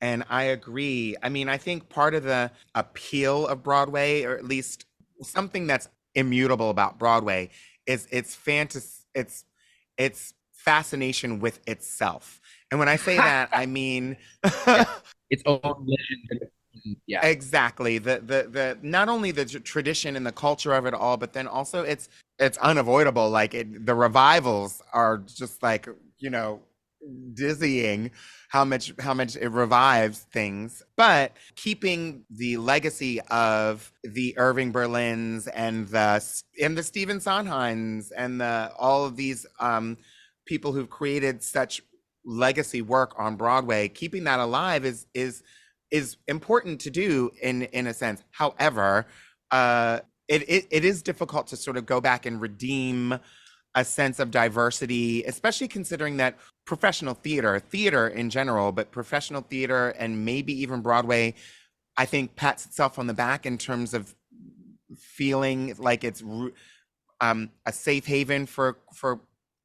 And I agree. I mean, I think part of the appeal of Broadway, or at least something that's immutable about Broadway, is its fascination with itself. And when I say that, I mean its own legend. Yeah, exactly. The not only the tradition and the culture of it all, but then also it's unavoidable. Like the revivals are just like, dizzying how much it revives things. But keeping the legacy of the Irving Berlins and the Stephen Sondheims and all of these people who've created such legacy work on Broadway, keeping that alive is important to do in a sense. However, it is difficult to sort of go back and redeem a sense of diversity, especially considering that professional theater in general, but professional theater and maybe even Broadway, I think pats itself on the back in terms of feeling like it's a safe haven for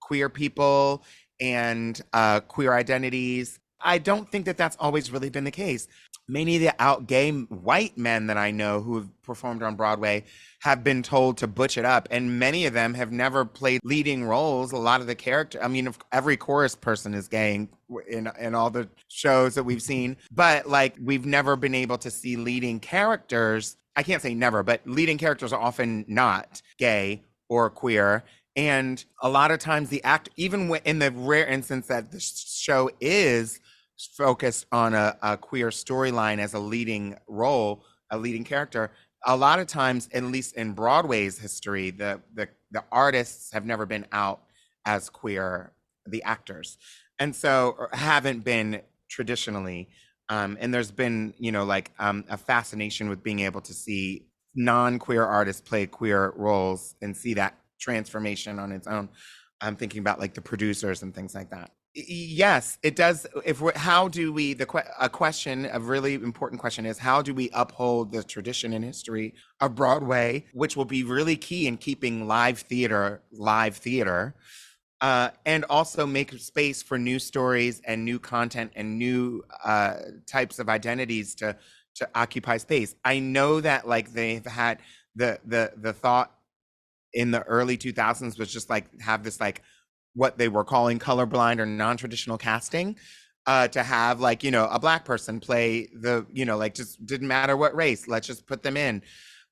queer people and queer identities. I don't think that that's always really been the case. Many of the out gay white men that I know who have performed on Broadway have been told to butch it up, and many of them have never played leading roles. A lot of the character, I mean, every chorus person is gay in all the shows that we've seen, but like we've never been able to see leading characters. I can't say never, but leading characters are often not gay or queer. And a lot of times the act, even in the rare instance that the show is focused on a queer storyline as a leading role, a leading character, a lot of times, at least in Broadway's history, the artists have never been out as queer, the actors, and so haven't been traditionally. And there's been, a fascination with being able to see non-queer artists play queer roles and see that transformation on its own. I'm thinking about like the producers and things like that. Yes, it does. A really important question is, how do we uphold the tradition and history of Broadway, which will be really key in keeping live theater, and also make space for new stories and new content and new types of identities to occupy space. I know that like they've had the thought in the early 2000s was just like have this like what they were calling colorblind or non-traditional casting, to have like, a Black person play just didn't matter what race, let's just put them in.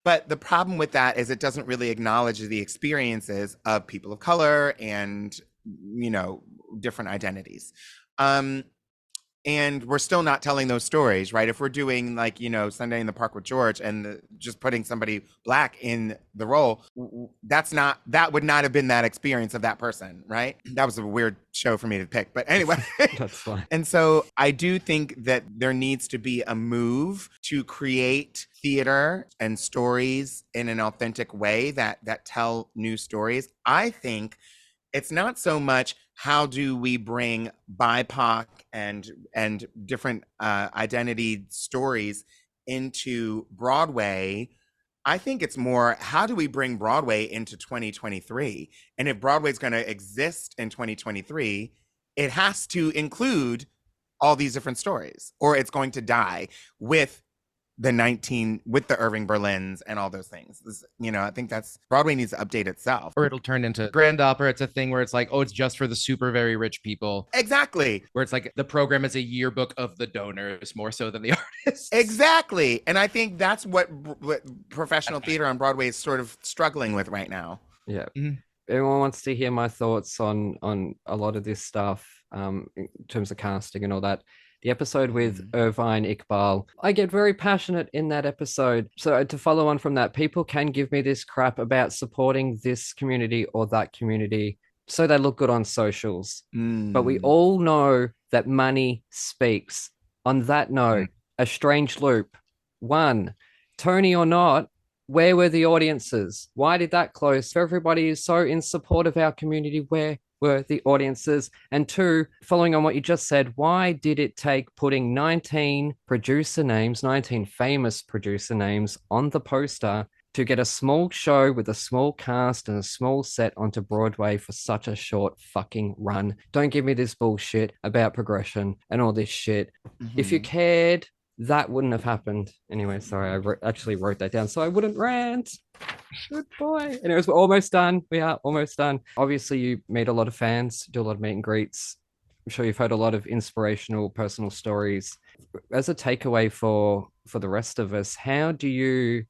But the problem with that is it doesn't really acknowledge the experiences of people of color and, different identities. And we're still not telling those stories, right? If we're doing like, Sunday in the Park with George and just putting somebody Black in the role, that would not have been that experience of that person, right? That was a weird show for me to pick, but anyway. That's fine. And so I do think that there needs to be a move to create theater and stories in an authentic way that tell new stories. I think it's not so much how do we bring BIPOC and different identity stories into Broadway. I think it's more, how do we bring Broadway into 2023? And if Broadway's going to exist in 2023, it has to include all these different stories, or it's going to die with the Irving Berlins and all those things. I think Broadway needs to update itself. Or it'll turn into grand opera. It's a thing where it's like, oh, it's just for the super very rich people. Exactly. Where it's like the program is a yearbook of the donors more so than the artists. Exactly. And I think that's what professional theater on Broadway is sort of struggling with right now. Yeah. Mm-hmm. Everyone wants to hear my thoughts on a lot of this stuff in terms of casting and all that. The episode with Irvine Iqbal, I get very passionate in that episode. So to follow on from that, people can give me this crap about supporting this community or that community so they look good on socials. But we all know that money speaks. On that note, a strange loop. 1, Tony or not, where were the audiences? Why did that close? So everybody is so in support of our community. Where were the audiences? And 2, following on what you just said, why did it take putting 19 famous producer names on the poster to get a small show with a small cast and a small set onto Broadway for such a short fucking run? Don't give me this bullshit about progression and all this shit. If you cared, that wouldn't have happened. Anyway, sorry, I actually wrote that down so I wouldn't rant. Good boy. Anyways, we're almost done. We are almost done. Obviously, you meet a lot of fans, do a lot of meet and greets. I'm sure you've heard a lot of inspirational personal stories. As a takeaway for the rest of us, how do you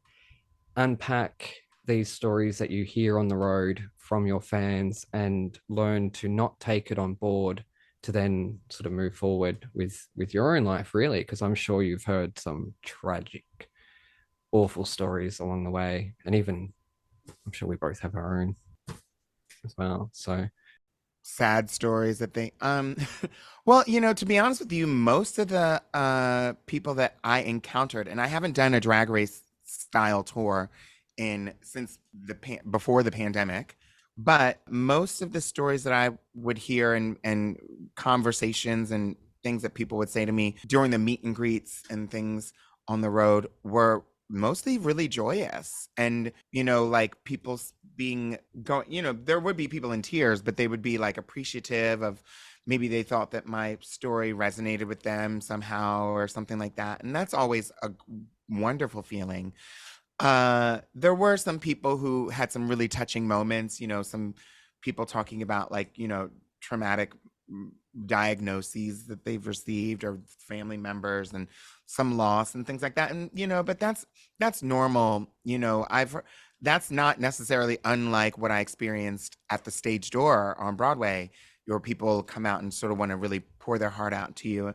unpack these stories that you hear on the road from your fans and learn to not take it on board to then sort of move forward with your own life, really? Because I'm sure you've heard some tragic, awful stories along the way, and even I'm sure we both have our own as well. So sad stories that they well, to be honest with you, most of the people that I encountered, and I haven't done a Drag Race style tour since before the pandemic, but most of the stories that I would hear and conversations and things that people would say to me during the meet and greets and things on the road were mostly really joyous. And, like people there would be people in tears, but they would be like appreciative of, maybe they thought that my story resonated with them somehow or something like that. And that's always a wonderful feeling. There were some people who had some really touching moments, some people talking about like, traumatic diagnoses that they've received or family members and some loss and things like that. And, but that's normal. That's not necessarily unlike what I experienced at the Stage Door on Broadway, where people come out and sort of want to really pour their heart out to you.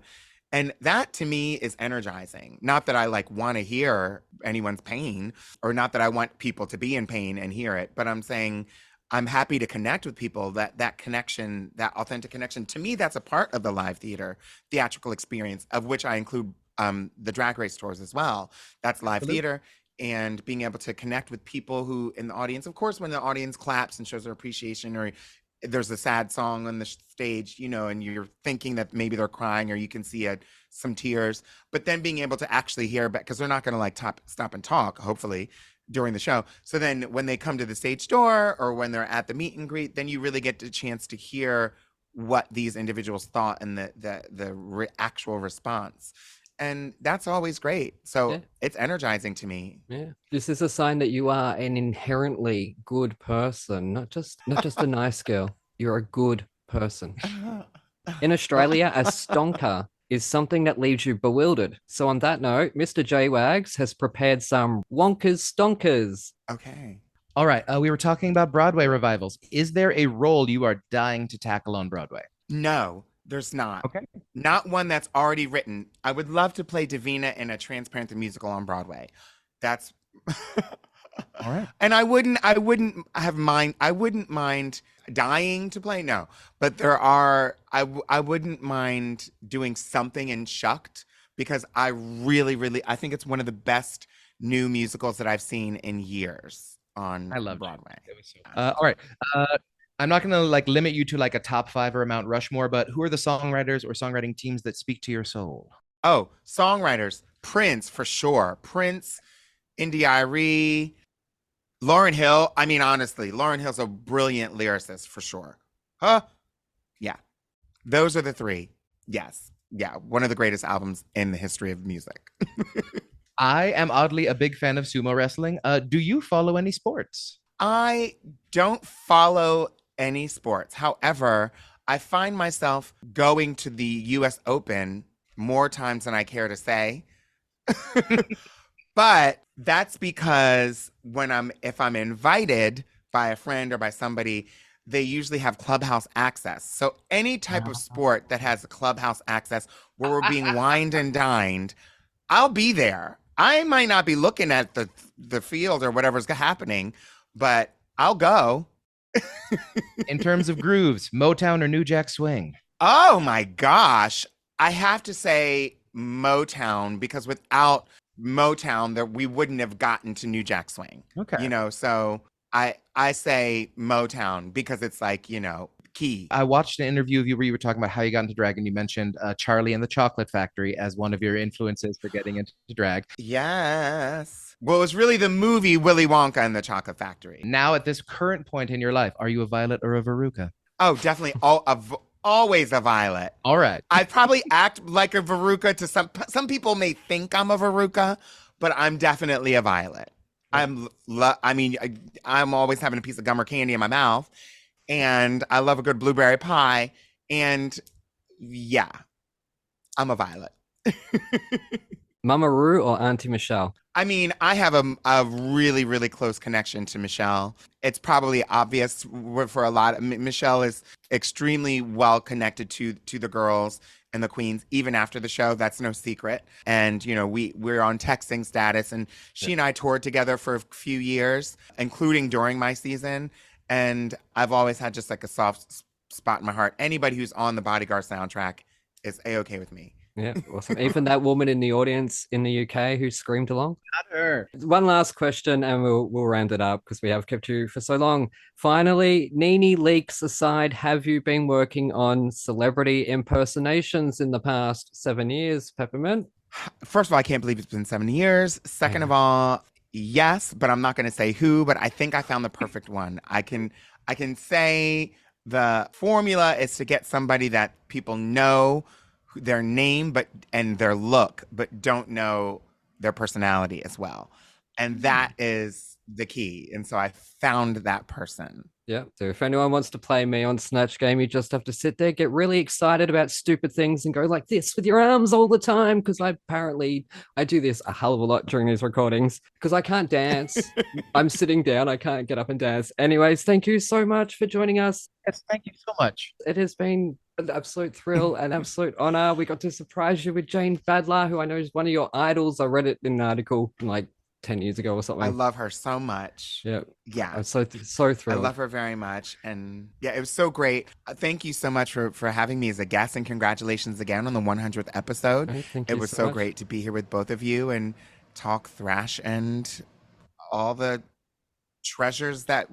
And that to me is energizing. Not that I like want to hear anyone's pain, or not that I want people to be in pain and hear it, but I'm saying I'm happy to connect with people. That connection, that authentic connection, to me, that's a part of the live theatrical experience, of which I include the Drag Race tours as well. That's live theater, and being able to connect with people who in the audience. Of course, when the audience claps and shows their appreciation, or there's a sad song on the stage, and you're thinking that maybe they're crying, or you can see some tears, but then being able to actually hear, because they're not going to like stop and talk, hopefully, during the show. So then when they come to the Stage Door or when they're at the meet and greet, then you really get the chance to hear what these individuals thought and the actual response. And that's always great. So It's energizing to me. Yeah. This is a sign that you are an inherently good person, not just a nice girl. You're a good person. In Australia, a stonker is something that leaves you bewildered. So on that note, Mr. J Wags has prepared some wonkers stonkers. Okay. All right. We were talking about Broadway revivals. Is there a role you are dying to tackle on Broadway? No. There's not. Okay. Not one that's already written. I would love to play Davina in a Transparent the Musical on Broadway. That's All right. And I wouldn't mind dying to play. No, but I wouldn't mind doing something in Shucked because I really, I think it's one of the best new musicals that I've seen in years on I love Broadway. It was so all right. I'm not gonna like limit you to like a top 5 or a Mount Rushmore, but who are the songwriters or songwriting teams that speak to your soul? Oh, songwriters. Prince, for sure. Prince, India.Arie, Lauryn Hill. I mean, honestly, Lauryn Hill's a brilliant lyricist, for sure. Huh? Yeah. Those are the 3. Yes. Yeah. One of the greatest albums in the history of music. I am oddly a big fan of sumo wrestling. Do you follow any sports? I don't follow any sports. However, I find myself going to the US Open more times than I care to say. But that's because if I'm invited by a friend or by somebody, they usually have clubhouse access. So any type of sport that has a clubhouse access where we're being wined and dined, I'll be there. I might not be looking at the field or whatever's happening, but I'll go. In terms of grooves, Motown or New Jack Swing? Oh my gosh. I have to say Motown, because without Motown, we wouldn't have gotten to New Jack Swing. Okay. So I say Motown because it's like, key. I watched an interview of you where you were talking about how you got into drag, and you mentioned Charlie and the Chocolate Factory as one of your influences for getting into drag. Yes. Well, it was really the movie Willy Wonka and the Chocolate Factory. Now, at this current point in your life, are you a Violet or a Veruca? Oh, definitely. Always a Violet. All right. I probably act like a Veruca to some people may think I'm a Veruca, but I'm definitely a Violet. I'm always having a piece of gum or candy in my mouth, and I love a good blueberry pie, and yeah, I'm a Violet. Mama Ru or Auntie Michelle? I mean, I have a really, really close connection to Michelle. It's probably obvious for a lot. Michelle is extremely well connected to the girls and the queens, even after the show. That's no secret. And, we're on texting status, and she and I toured together for a few years, including during my season. And I've always had just like a soft spot in my heart. Anybody who's on the Bodyguard soundtrack is A-okay with me. Yeah, awesome. Even that woman in the audience in the UK who screamed along. Not her. One last question, and we'll round it up because we have kept you for so long. Finally, Nene leaks aside, have you been working on celebrity impersonations in the past 7 years, Peppermint? First of all, I can't believe it's been 7 years. Second of all, yes, but I'm not going to say who. But I think I found the perfect one. I can say the formula is to get somebody that people know their name and their look, but don't know their personality as well. And that is the key. And so I found that person. Yeah. So if anyone wants to play me on Snatch Game, you just have to sit there, get really excited about stupid things and go like this with your arms all the time. Because I do this a hell of a lot during these recordings because I can't dance. I'm sitting down. I can't get up and dance. Anyways, thank you so much for joining us. Yes, thank you so much. It has been an absolute thrill, an absolute honor. We got to surprise you with Jane Badler, who I know is one of your idols. I read it in an article like 10 years ago or something. I love her so much. Yeah. I'm so thrilled. I love her very much. And yeah, it was so great. Thank you so much for having me as a guest, and congratulations again on the 100th episode. Thank it you was so much. great to be here with both of you and talk thrash and all the treasures that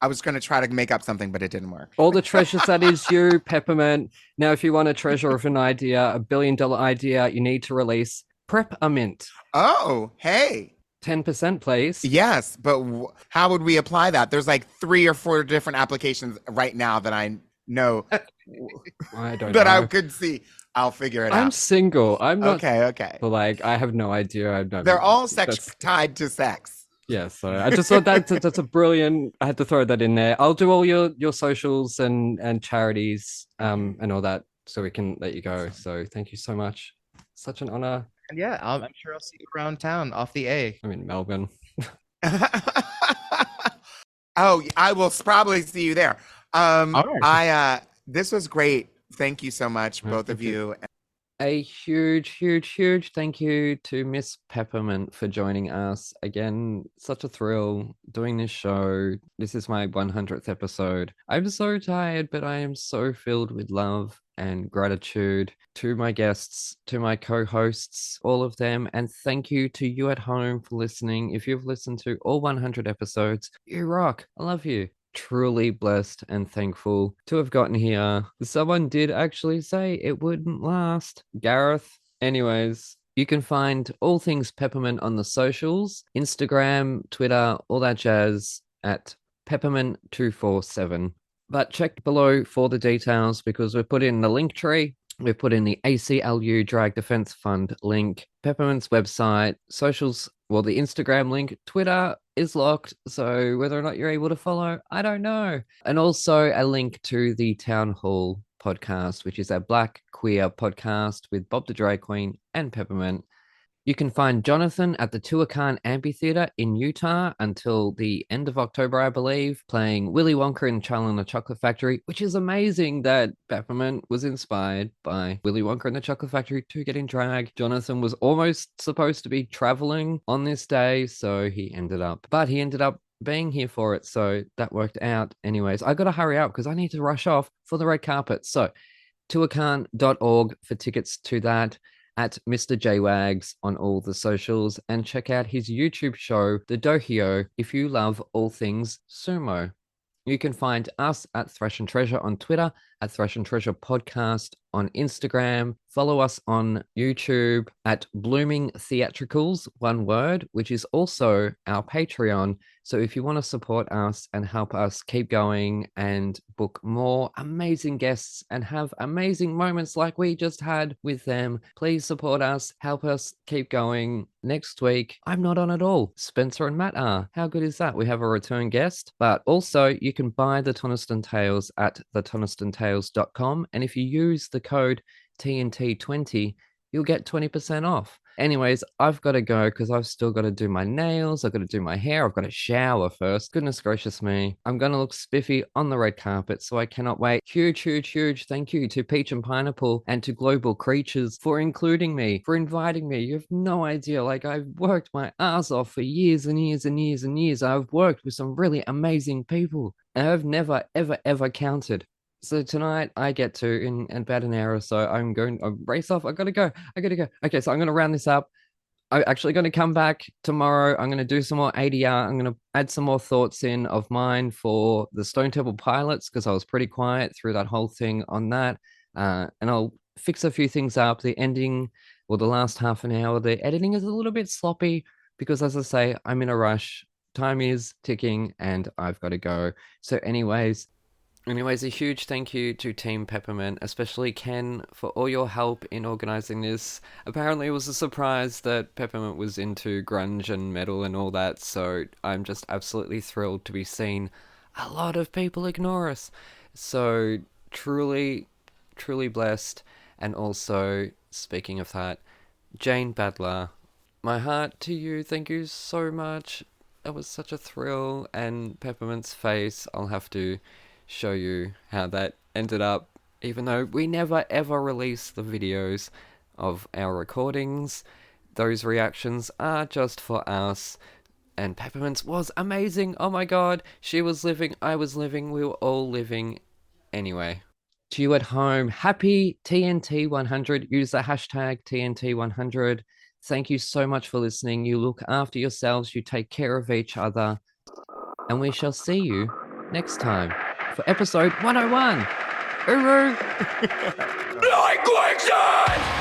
I was going to try to make up something, but it didn't work. All the treasures that is you, Peppermint. Now, if you want a treasure of an idea, $1 billion idea, you need to release Peppermint. Oh, hey. 10%, please. Yes, but how would we apply that? There's like 3 or 4 different applications right now that I know I don't that know. I could see. I'll figure it out. I'm single. I'm not. Okay. But like, I have no idea. They're all tied to sex. Yeah, so I just thought that's a brilliant. I had to throw that in there. I'll do all your socials and charities and all that, so we can let you go. So thank you so much. Such an honor. And yeah, I'm sure I'll see you around town off the A. I'm in Melbourne. Oh, I will probably see you there. All right. This was great Thank you so much, both of you. A huge thank you to Miss Peppermint for joining us. Again, such a thrill doing this show. This is my 100th episode. I'm so tired, but I am so filled with love and gratitude to my guests, to my co-hosts, all of them. And thank you to you at home for listening. If you've listened to all 100 episodes, you rock. I love you. Truly blessed and thankful to have gotten here. Someone did actually say it wouldn't last. Gareth. Anyways, you can find all things Peppermint on the socials, Instagram, Twitter, all that jazz at Peppermint247. But check below for the details because we've put in the link tree. We've put in the ACLU Drag Defense Fund link, Peppermint's website, socials, well, the Instagram link, Twitter is locked. So whether or not you're able to follow, I don't know. And also a link to the Town Hall podcast, which is a Black queer podcast with Bob the Drag Queen and Peppermint. You can find Jonathan at the Tuacan Amphitheater in Utah until the end of October, I believe, playing Willy Wonka and Charlie and the Chocolate Factory, which is amazing that Peppermint was inspired by Willy Wonka and the Chocolate Factory to get in drag. Jonathan was almost supposed to be traveling on this day, so he ended up being here for it, so that worked out. Anyways, I gotta hurry up because I need to rush off for the red carpet. So tuacan.org for tickets to that, at Mr. JWags on all the socials, and check out his YouTube show, The Dohio, if you love all things sumo. You can find us at Thrash and Treasure on Twitter, at Thrash and Treasure Podcast on Instagram. Follow us on YouTube at Blooming Theatricals, one word, which is also our Patreon. So if you want to support us and help us keep going and book more amazing guests and have amazing moments like we just had with them, please support us, help us keep going. Next week, I'm not on at all. Spencer and Matt are. How good is that? We have a return guest, but also you can buy the Toniston Tales at thetonistonTales.com. And if you use the code TNT20, you'll get 20% off. Anyways, I've got to go because I've still got to do my nails. I've got to do my hair. I've got to shower first. Goodness gracious me. I'm going to look spiffy on the red carpet, so I cannot wait. Huge thank you to Peach and Pineapple and to Global Creatures for including me, for inviting me. You have no idea. Like, I've worked my ass off for years and years and years and years. I've worked with some really amazing people. And I've never, ever counted. So tonight I get to, in about an hour or so, I'm going to race off. I gotta go. Okay, so I'm going to round this up. I'm actually going to come back tomorrow. I'm going to do some more ADR. I'm going to add some more thoughts in of mine for the Stone Temple Pilots because I was pretty quiet through that whole thing on that. And I'll fix a few things up. The ending, or the last half an hour, the editing is a little bit sloppy because, as I say, I'm in a rush. Time is ticking and I've got to go. So anyways, a huge thank you to Team Peppermint, especially Ken, for all your help in organizing this. Apparently it was a surprise that Peppermint was into grunge and metal and all that, so I'm just absolutely thrilled to be seen. A lot of people ignore us. So truly blessed. And also, speaking of that, Jane Badler, my heart to you. Thank you so much. That was such a thrill. And Peppermint's face, I'll have to show you how that ended up, even though we never ever release the videos of our recordings. Those reactions are just for us. And Peppermint's was amazing. Oh my god, she was living, I was living, we were all living. Anyway, to you at home, happy TNT 100. Use the hashtag TNT 100. Thank you so much for listening. You look after yourselves, you take care of each other, and we shall see you next time for episode 101. Uru! Like quicksand!